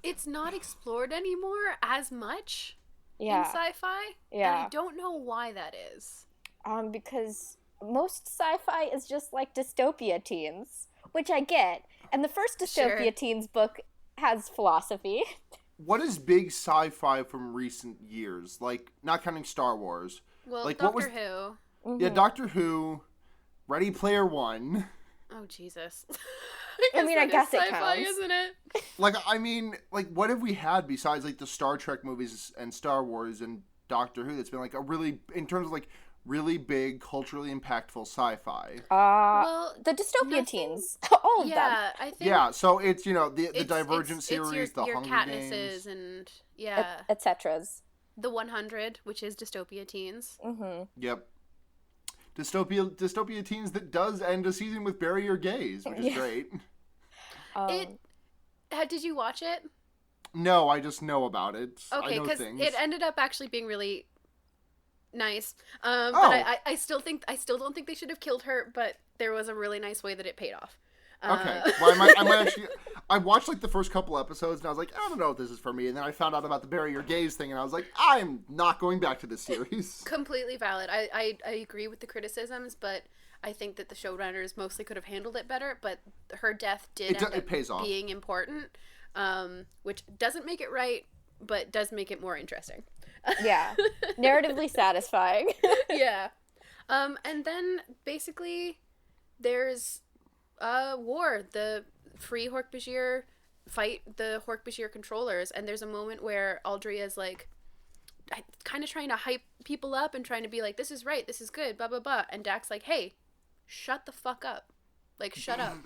it's not explored anymore as much in Yeah. sci-fi. Yeah. And I don't know why that is. Because most sci-fi is just, like, dystopia teens, which I get. And the first dystopia teens book has philosophy. What is big sci-fi from recent years? Like, not counting Star Wars. Well, like, Doctor what was... Who. Mm-hmm. Yeah, Doctor Who, Ready Player One. Oh, Jesus. I guess it sci-fi, counts. isn't it? Like, I mean, like, what have we had besides, like, the Star Trek movies and Star Wars and Doctor Who that's been, like, a really, in terms of, like, really big, culturally impactful sci-fi? Well, the dystopia teens. All of them. Yeah, I think... Yeah, so it's, you know, the Divergent series, it's the your Hunger Katnisses Games. and, Et ceteras. The 100, which is Dystopia Teens. Mm-hmm. Yep. Dystopia Teens that does end a season with Bury Your Gaze, which is great. Did you watch it? No, I just know about it. Okay, because it ended up actually being really nice. But I still don't think they should have killed her, but there was a really nice way that it paid off. Okay. Well, I might actually. I watched like the first couple episodes, and I was like, I don't know if this is for me. And then I found out about the Bury Your Gaze thing, and I was like, I'm not going back to this series. Completely valid. I agree with the criticisms, but I think that the showrunners mostly could have handled it better. But her death did end up being important, which doesn't make it right, but does make it more interesting. Yeah, narratively satisfying. Yeah, and then basically there's war. The Free Hork-Bajir fight the Hork-Bajir controllers, and there's a moment where Aldria's like kind of trying to hype people up and trying to be like, this is right, this is good, blah blah blah, and Dak's like, hey, shut the fuck up, like shut up,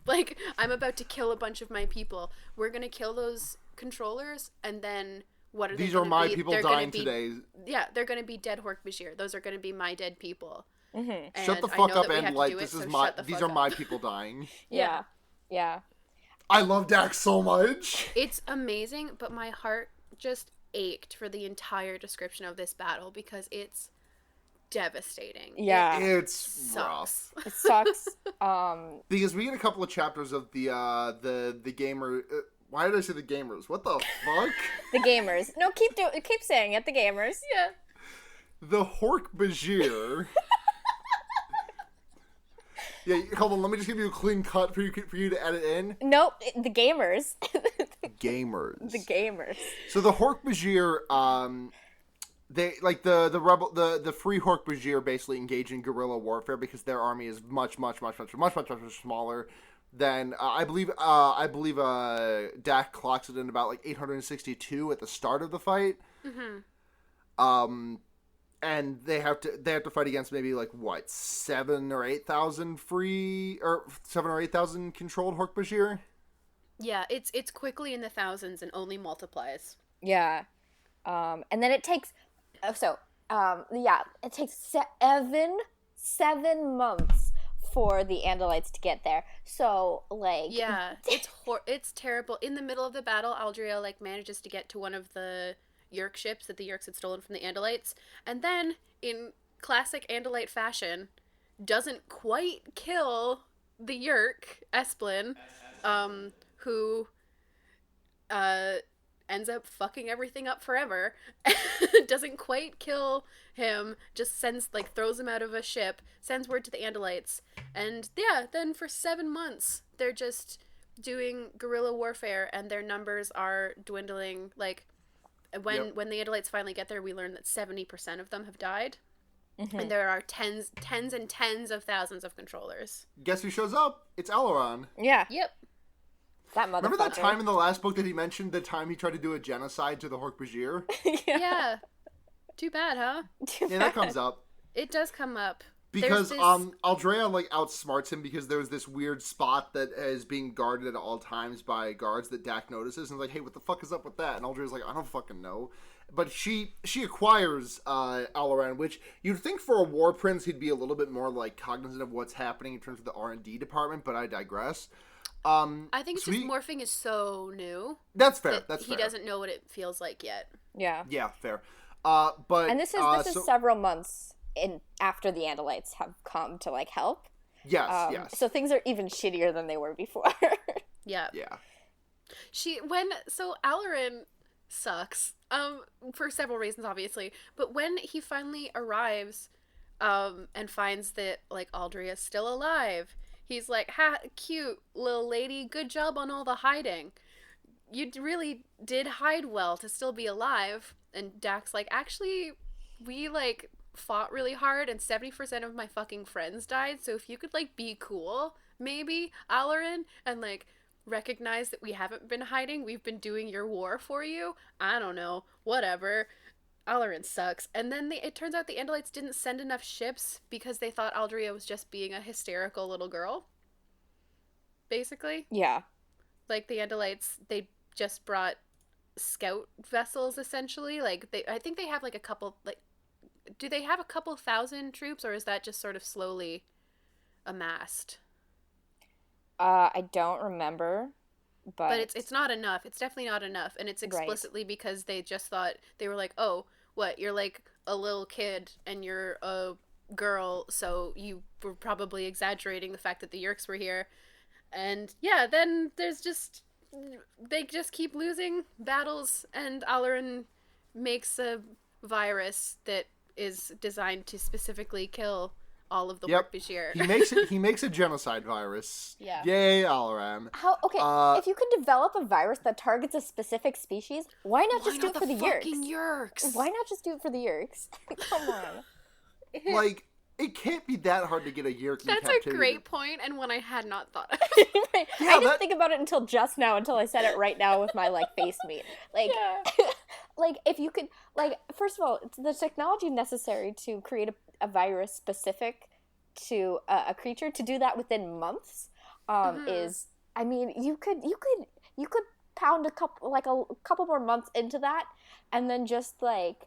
like I'm about to kill a bunch of my people, we're gonna kill those controllers, and then what are these are my people dying today. Yeah, they're gonna be dead Hork-Bajir, those are gonna be my dead people. Mm-hmm. Shut the fuck up and like this is my these are my people dying. Yeah. I love Dax so much. It's amazing, but my heart just ached for the entire description of this battle because it's devastating. Yeah, it's rough. It sucks. Because we get a couple of chapters of the gamer. Why did I say the gamers? What the fuck? The gamers. No, keep saying it. The gamers. Yeah. The Hork-Bajir. Yeah, hold on. Let me just give you a clean cut for you to edit in. Nope, the gamers. Gamers. The gamers. So the Hork-Bajir, they like the Free Hork-Bajir basically engage in guerrilla warfare because their army is much smaller than I believe Dak clocks it in about like 862 at the start of the fight. Mm-hmm. And they have to fight against maybe like what 7,000 or 8,000 controlled Hork-Bajir. Yeah, it's quickly in the thousands and only multiplies. Yeah, and then it takes it takes 7 months for the Andalites to get there. So like it's terrible. In the middle of the battle, Aldria like manages to get to one of the Yeerk ships that the Yeerks had stolen from the Andalites, and then in classic Andalite fashion doesn't quite kill the Yeerk Esplin, who ends up fucking everything up forever. Doesn't quite kill him, just throws him out of a ship, sends word to the Andalites, and then for 7 months they're just doing guerrilla warfare, and their numbers are dwindling. Like when the Andalites finally get there, we learn that 70% of them have died. Mm-hmm. And there are tens and tens of thousands of controllers. Guess who shows up? It's Aileron. Yeah. Yep. That motherfucker. Remember that time in the last book that he mentioned, the time he tried to do a genocide to the Hork-Bajir? Yeah. Too bad, huh? That comes up. It does come up. Because Aldrea like outsmarts him because there's this weird spot that is being guarded at all times by guards that Dak notices, and like, hey, what the fuck is up with that? And Aldrea's like, I don't fucking know. But she acquires Aileron, which you'd think for a war prince he'd be a little bit more like cognizant of what's happening in terms of the R&D department, but I digress. I think it's just morphing is so new. That's fair. He doesn't know what it feels like yet. Yeah. Yeah, fair. And this is several months after the Andalites have come to like help. Yes. So things are even shittier than they were before. Yeah. Aileron sucks. For several reasons, obviously. But when he finally arrives, and finds that like Aldria's still alive, he's like, "Ha, cute little lady. Good job on all the hiding. You really did hide well to still be alive." And Dak's like, "Actually, we like fought really hard, and 70% of my fucking friends died. So if you could like be cool, maybe, Aileron, and like recognize that we haven't been hiding. We've been doing your war for you. I don't know, whatever." Aileron sucks. And then it turns out the Andalites didn't send enough ships because they thought Aldria was just being a hysterical little girl. Basically. Yeah. Like the Andalites, they just brought scout vessels, essentially. Like, I think they have, like, a couple, like, do they have a couple thousand troops, or is that just sort of slowly amassed? I don't remember, but it's not enough. It's definitely not enough, and it's explicitly because they just thought, they were like, oh, what, you're like a little kid and you're a girl, so you were probably exaggerating the fact that the Yeerks were here. And yeah, then they just keep losing battles, and Alarin makes a virus that is designed to specifically kill all of the Hork-Bajir. He makes a genocide virus. Yeah. Yay, Alaran. If you could develop a virus that targets a specific species, why not just do it for the Yeerks? Why not just do it for the Yeerks? Come on. Like, it can't be that hard to get a Yeerk in captivity. That's a great point, and one I had not thought of. I didn't think about it until just now, until I said it right now with my, like, face meat. Like, like, if you could, like, first of all, the technology necessary to create a virus specific to a creature, to do that within months, is, I mean, you could pound a couple more months into that, and then just, like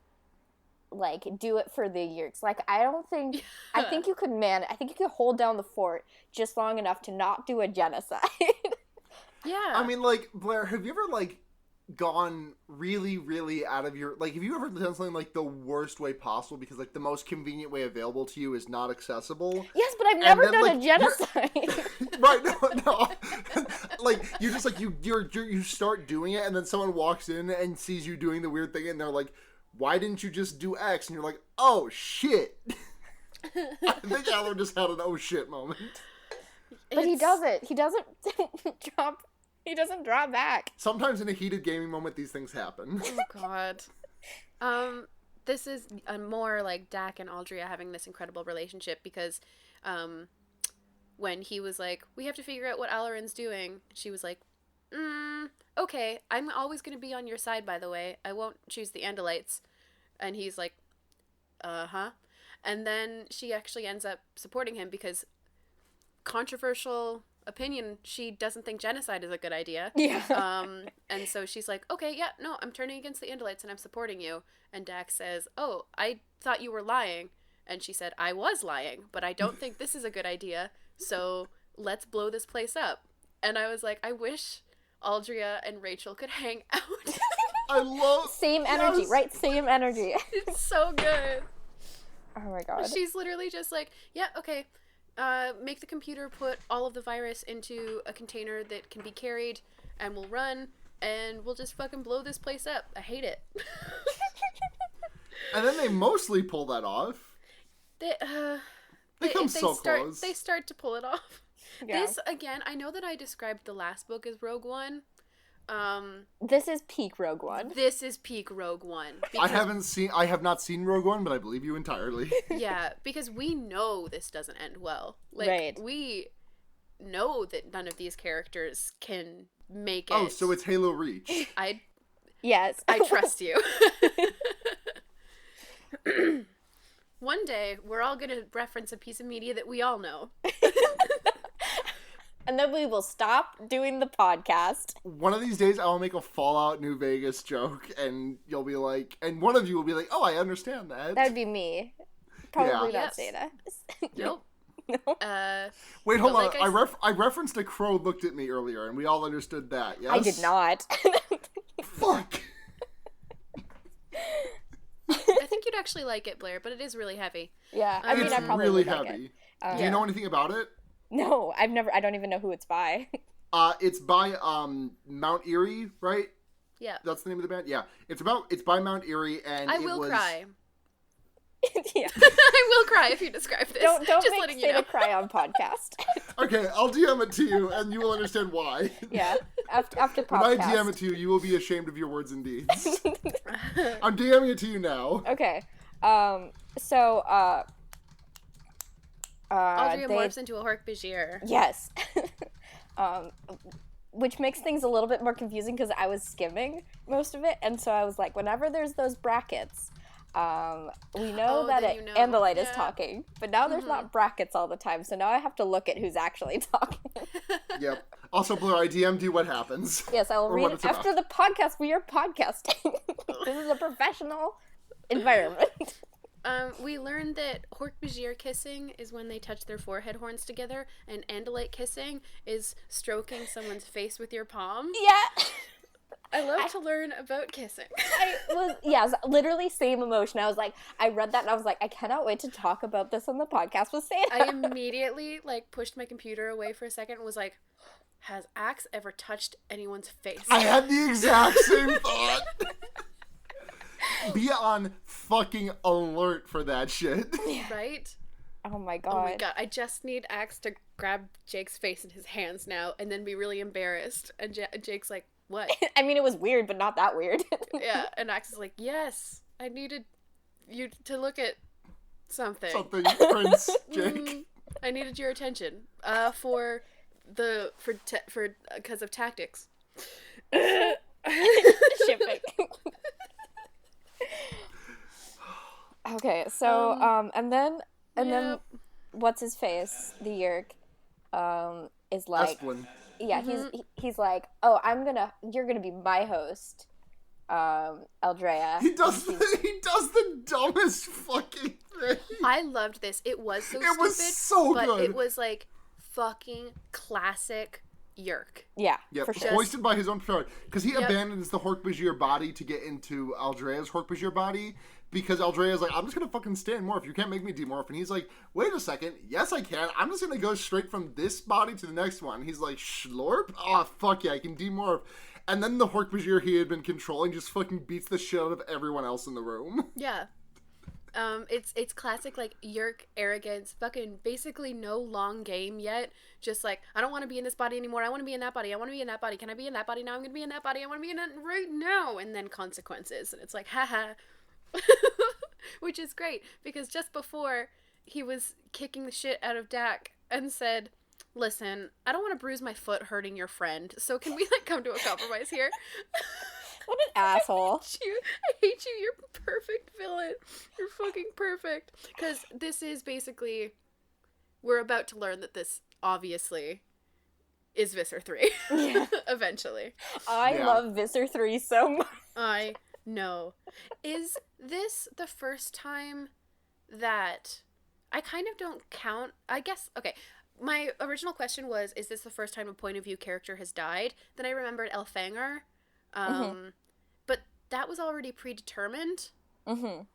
do it for the Yeerks. Like, I think you could hold down the fort just long enough to not do a genocide. Yeah. I mean, like, Blair, have you ever, like, gone really, really out of your, like, have you ever done something, like, the worst way possible because, like, the most convenient way available to you is not accessible? Yes, but I've never done a genocide. Right, no. Like, you're just, like, you start doing it, and then someone walks in and sees you doing the weird thing, and they're like, why didn't you just do X? And you're like, oh, shit. I think Alan just had an oh, shit moment. But he doesn't. He doesn't drop. He doesn't drop back. Sometimes in a heated gaming moment, these things happen. Oh, God. This is more like Dak and Aldria having this incredible relationship because when he was like, we have to figure out what Alarin's doing, she was like, okay, I'm always going to be on your side, by the way. I won't choose the Andalites. And he's like, uh-huh. And then she actually ends up supporting him because, controversial opinion, she doesn't think genocide is a good idea. Yeah. And so she's like, okay, yeah, no, I'm turning against the Andalites and I'm supporting you. And Dax says, oh, I thought you were lying. And she said, I was lying, but I don't think this is a good idea. So let's blow this place up. And I was like, I wish Aldria and Rachel could hang out. I love... Same energy, right? Same energy. It's so good. Oh my God. She's literally just like, yeah, okay, make the computer put all of the virus into a container that can be carried, and we'll run, and we'll just fucking blow this place up. I hate it. And then they mostly pull that off. They come so close. They start to pull it off. Yeah. This, again, I know that I described the last book as Rogue One. This is peak Rogue One. This is peak Rogue One. I have not seen Rogue One, but I believe you entirely. Yeah, because we know this doesn't end well. Like, right. We know that none of these characters can make it. Oh, so it's Halo Reach. Yes. I trust you. One day, we're all going to reference a piece of media that we all know. And then we will stop doing the podcast. One of these days, I'll make a Fallout New Vegas joke, and you'll be like, and one of you will be like, oh, I understand that. That would be me. Probably not Zeta. Nope. No. Wait, hold on. I referenced a crow looked at me earlier, and we all understood that, yes? I did not. Fuck! I think you'd actually like it, Blair, but it is really heavy. Yeah, I mean, I probably really would like heavy. it. Do you know anything about it? No, I don't even know who it's by. It's by Mount Erie, right? Yeah. That's the name of the band? Yeah. It's by Mount Erie, and I will cry. Yeah. I will cry if you describe this. Don't Just make letting Zeta you know. cry on podcast. Okay, I'll DM it to you, and you will understand why. Yeah, after podcast. When I DM it to you, you will be ashamed of your words and deeds. I'm DMing it to you now. Okay. So, Aldria morphs into a Hork-Bajir. Yes. Which makes things a little bit more confusing because I was skimming most of it, and so I was like, whenever there's those brackets, We know that Andalite is talking, but now there's not brackets all the time, so now I have to look at who's actually talking. Yep. Also, Blur, I DM'd you what happens. Yes, I will read it after the podcast. We are podcasting. This is a professional environment. We learned that Hork-Bajir kissing is when they touch their forehead horns together, and Andalite kissing is stroking someone's face with your palm. Yeah. I love to learn about kissing. Literally same emotion. I was like, I read that and I was like, I cannot wait to talk about this on the podcast with Sam. I immediately, pushed my computer away for a second and was like, has Axe ever touched anyone's face? I had the exact same thought. Be on fucking alert for that shit. Right? Oh my god. Oh my god. I just need Axe to grab Jake's face in his hands now and then be really embarrassed. And Jake's like, what? I mean, it was weird, but not that weird. Yeah, and Axe is like, yes, I needed you to look at something. Something, Prince Jake. I needed your attention. Because of tactics. Shipping. Okay, so and then what's his face? The Yeerk is like Esplin. Yeah, he's like, oh, you're gonna be my host, Eldrea. He does the dumbest fucking thing. I loved this. It was so stupid. It was so but good. It was like fucking classic Yeerk. Yeah, yep. for sure. Hoisted by his own power. Because he abandons the Hork-Bajir body to get into Eldrea's Hork-Bajir body. Because Eldrea's like, I'm just gonna fucking stand morph. You can't make me demorph. And he's like, wait a second. Yes, I can. I'm just gonna go straight from this body to the next one. He's like, Schlorp? Oh, fuck yeah, I can demorph. And then the Hork-Bajir he had been controlling just fucking beats the shit out of everyone else in the room. Yeah. It's classic, Yeerk arrogance. Fucking basically no long game yet. Just like, I don't want to be in this body anymore. I want to be in that body. I want to be in that body. Can I be in that body now? I'm gonna be in that body. I want to be in that right now. And then consequences. And it's like, haha. Which is great, because just before he was kicking the shit out of Dak and said, listen, I don't want to bruise my foot hurting your friend, so can we come to a compromise here? What an asshole. I hate you, you're a perfect villain. You're fucking perfect. Because this is basically, we're about to learn that this obviously is Visser 3. Yeah. Eventually. I love Visser 3 so much. No. Is this the first time that I kind of don't count? I guess, okay, my original question was, is this the first time a point of view character has died? Then I remembered Elfangor. But that was already predetermined. Oh,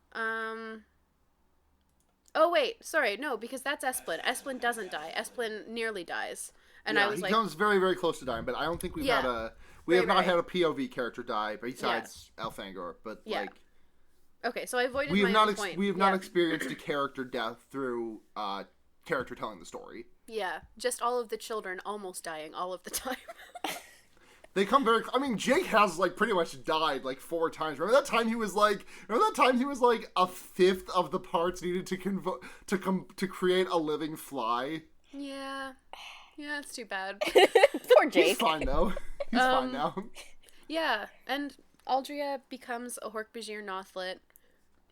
wait, sorry, no, because that's Esplin. Esplin doesn't die. Esplin nearly dies. And I was he like, comes very, very close to dying, but I don't think we've had a... We have not had a POV character die, besides Elfangor, but okay, so I avoided my point. We have not experienced a character death through character telling the story. Yeah, just all of the children almost dying all of the time. They come very... I mean, Jake has, pretty much died, 4 times. Remember that time he was, a fifth of the parts needed to create a living fly? Yeah. Yeah, it's too bad. Poor Jake. He's fine, though. He's fine now. Yeah, and Aldrea becomes a Hork-Bajir Nothlit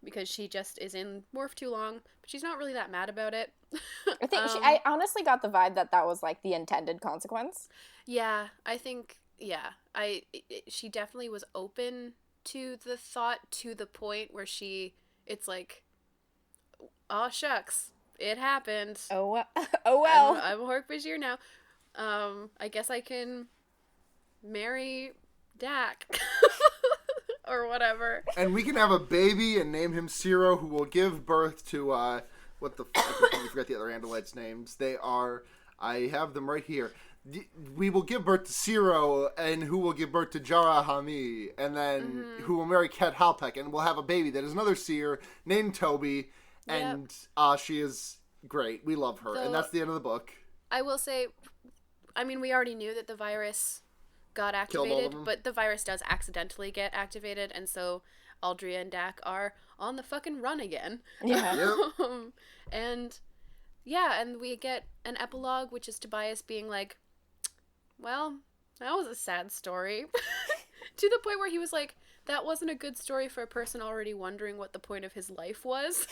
because she just is in morph too long, but she's not really that mad about it. I think I honestly got the vibe that was the intended consequence. Yeah, I think she definitely was open to the thought to the point where it's like, oh shucks, it happened. Oh well. I'm a Hork-Bajir now. I guess I can marry Dak. Or whatever. And we can have a baby and name him Ciro, who will give birth to, what the fuck, I forget the other Andalites' names. They are, I have them right here. We will give birth to Ciro, and who will give birth to Jara Hami, and then who will marry Ket Halpek, and we'll have a baby that is another seer named Toby, and she is great. We love her, and that's the end of the book. I will say, I mean, we already knew that the virus got activated, but the virus does accidentally get activated, and so Aldrea and Dak are on the fucking run again. Yeah. And we get an epilogue, which is Tobias being like, well, that was a sad story. To the point where he was like, that wasn't a good story for a person already wondering what the point of his life was.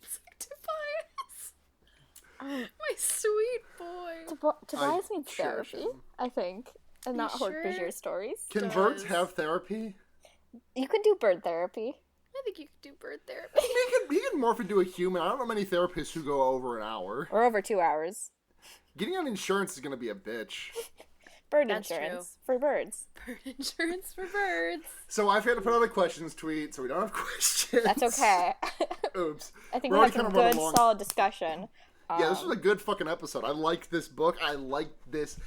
It's like, Tobias. My sweet boy. Tobias needs therapy, him. I think. And not Hork-Bajir stories. Can birds have therapy? You could do bird therapy. I think you could do bird therapy. He can morph into a human. I don't know many therapists who go over an hour. Or over 2 hours. Getting on insurance is going to be a bitch. Bird insurance for birds. Bird insurance for birds. So I've had to put out a questions tweet, so we don't have questions. That's okay. Oops. I think we had some good, solid discussion. Yeah, this was a good fucking episode. I like this book. I like this.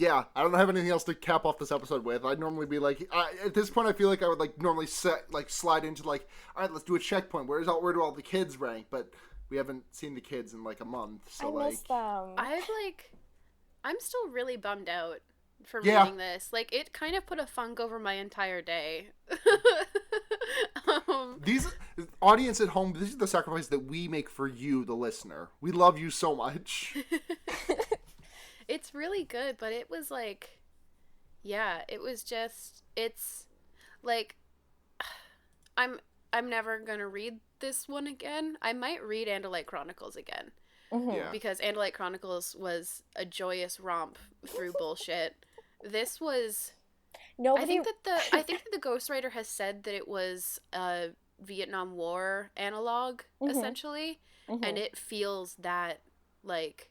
Yeah, I don't have anything else to cap off this episode with. I'd normally be like, at this point, I feel like I would like normally slide into like, all right, let's do a checkpoint. Where do all the kids rank? But we haven't seen the kids in like a month, so I miss them. I'm still really bummed out for reading this. Like, it kind of put a funk over my entire day. These audience at home, this is the sacrifice that we make for you, the listener. We love you so much. It's really good, but it was like, it's like, I'm never gonna read this one again. I might read Andalite Chronicles again. Mm-hmm. Yeah. Because Andalite Chronicles was a joyous romp through bullshit. This was... I think that the ghostwriter has said that it was a Vietnam War analog, essentially, and it feels that, like,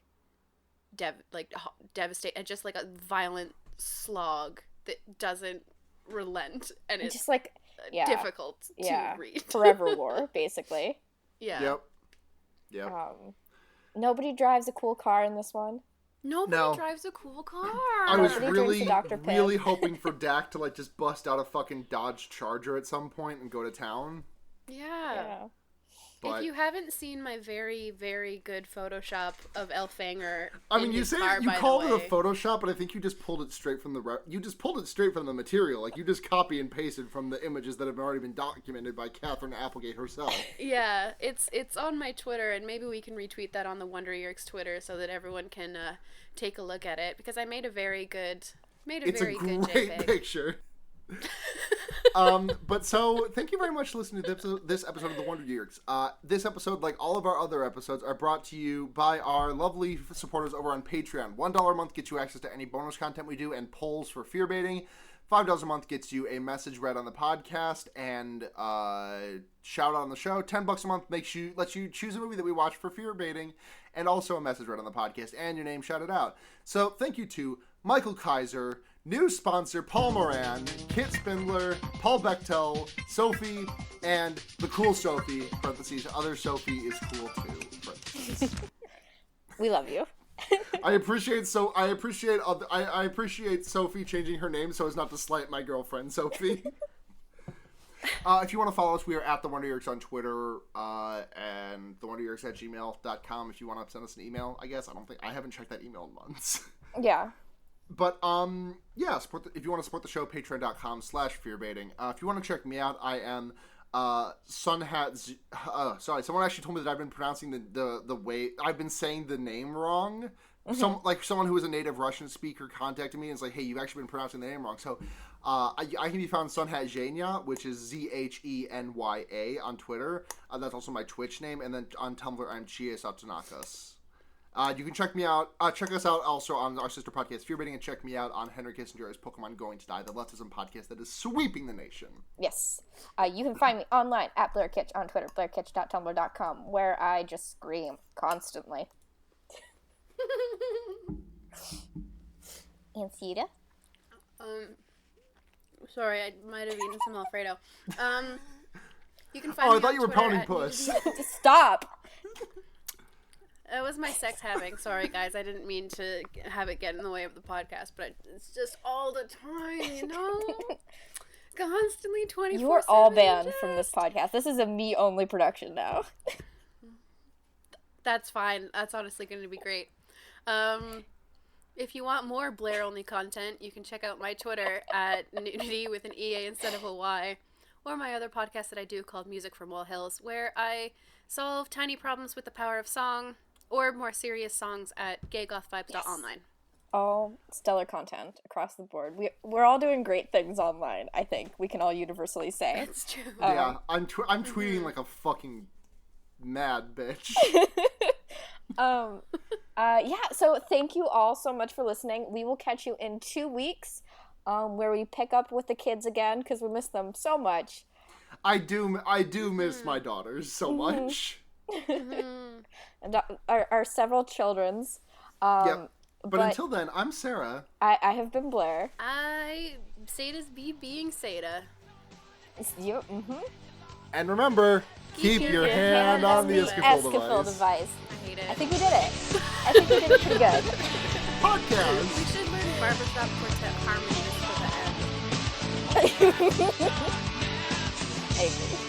devastating, and just like a violent slog that doesn't relent, and it's just like difficult to read. Forever war, basically. Yeah. Yep. Nobody drives a cool car in this one. Nobody drives a cool car. I was really hoping for Dak to like just bust out a fucking Dodge Charger at some point and go to town. Yeah. But if you haven't seen my very, very good Photoshop of Elfanger, I mean, you called it a Photoshop, but I think you just pulled it straight from the material. Like, you just copy and pasted from the images that have already been documented by Catherine Applegate herself. Yeah, it's on my Twitter, and maybe we can retweet that on the Wonder Yeerks Twitter so that everyone can take a look at it, because I made a very good JPEG. It's a great picture. But so thank you very much for listening to this episode of the Wonder Yeerks. This episode, like all of our other episodes, are brought to you by our lovely supporters over on Patreon. $1 a month gets you access to any bonus content we do and polls for fear baiting. $5 a month gets you a message read on the podcast and shout out on the show. $10 a month lets you choose a movie that we watch for fear baiting, and also a message read on the podcast and your name shouted out. So thank you to Michael Kaiser, new sponsor Paul Moran, Kit Spindler, Paul Bechtel, Sophie, and the cool Sophie, parentheses, other Sophie is cool too, parentheses. We love you. I appreciate Sophie changing her name so as not to slight my girlfriend Sophie. If you want to follow us, we are at the Wonder Yeerks on Twitter, and thewonderyeerks@gmail.com if you want to send us an email. I haven't checked that email in months. Yeah. But, if you want to support the show, patreon.com/fearbaiting. If you want to check me out, I am, Sunhat, someone actually told me that I've been pronouncing the way, I've been saying the name wrong. Someone who is a native Russian speaker contacted me and was like, hey, you've actually been pronouncing the name wrong. So, I can be found Sunhat Zhenya, which is Zhenya on Twitter. That's also my Twitch name. And then on Tumblr, I'm Chie Satsunakas. You can check me out. Check us out also on our sister podcast, Fear Baiting, and check me out on Henry Kissinger's Pokemon Going to Die, the leftism podcast that is sweeping the nation. Yes. You can find me online at BlairKitch on Twitter, blairkitch.tumblr.com, where I just scream constantly. And Sita? Sorry, I might have eaten some Alfredo. You can find me I thought you were Twitter pounding puss. Stop! It was my sex having. Sorry, guys. I didn't mean to have it get in the way of the podcast, but it's just all the time, you know? Constantly 24/7. You are all banned from this podcast. This is a me-only production now. That's fine. That's honestly going to be great. If you want more Blair-only content, you can check out my Twitter at nudity with an EA instead of a Y, or my other podcast that I do called Music from Wall Hills, where I solve tiny problems with the power of song, or more serious songs at gaygothvibes.online. all stellar content across the board. We're all doing great things online, I think. We can all universally say. That's true. Yeah, I'm tweeting like a fucking mad bitch. So thank you all so much for listening. We will catch you in 2 weeks, where we pick up with the kids again, because we miss them so much. I do miss my daughters so much. And our several children's. Yep. But until then, I'm Sarah. I have been Blair. Sata's being Sata. You, And remember, keep your hand on the Escafil device. I hate it. I think we did it. I think we did it pretty good. Podcast. We should learn barbershop quartet harmony for the end. I agree.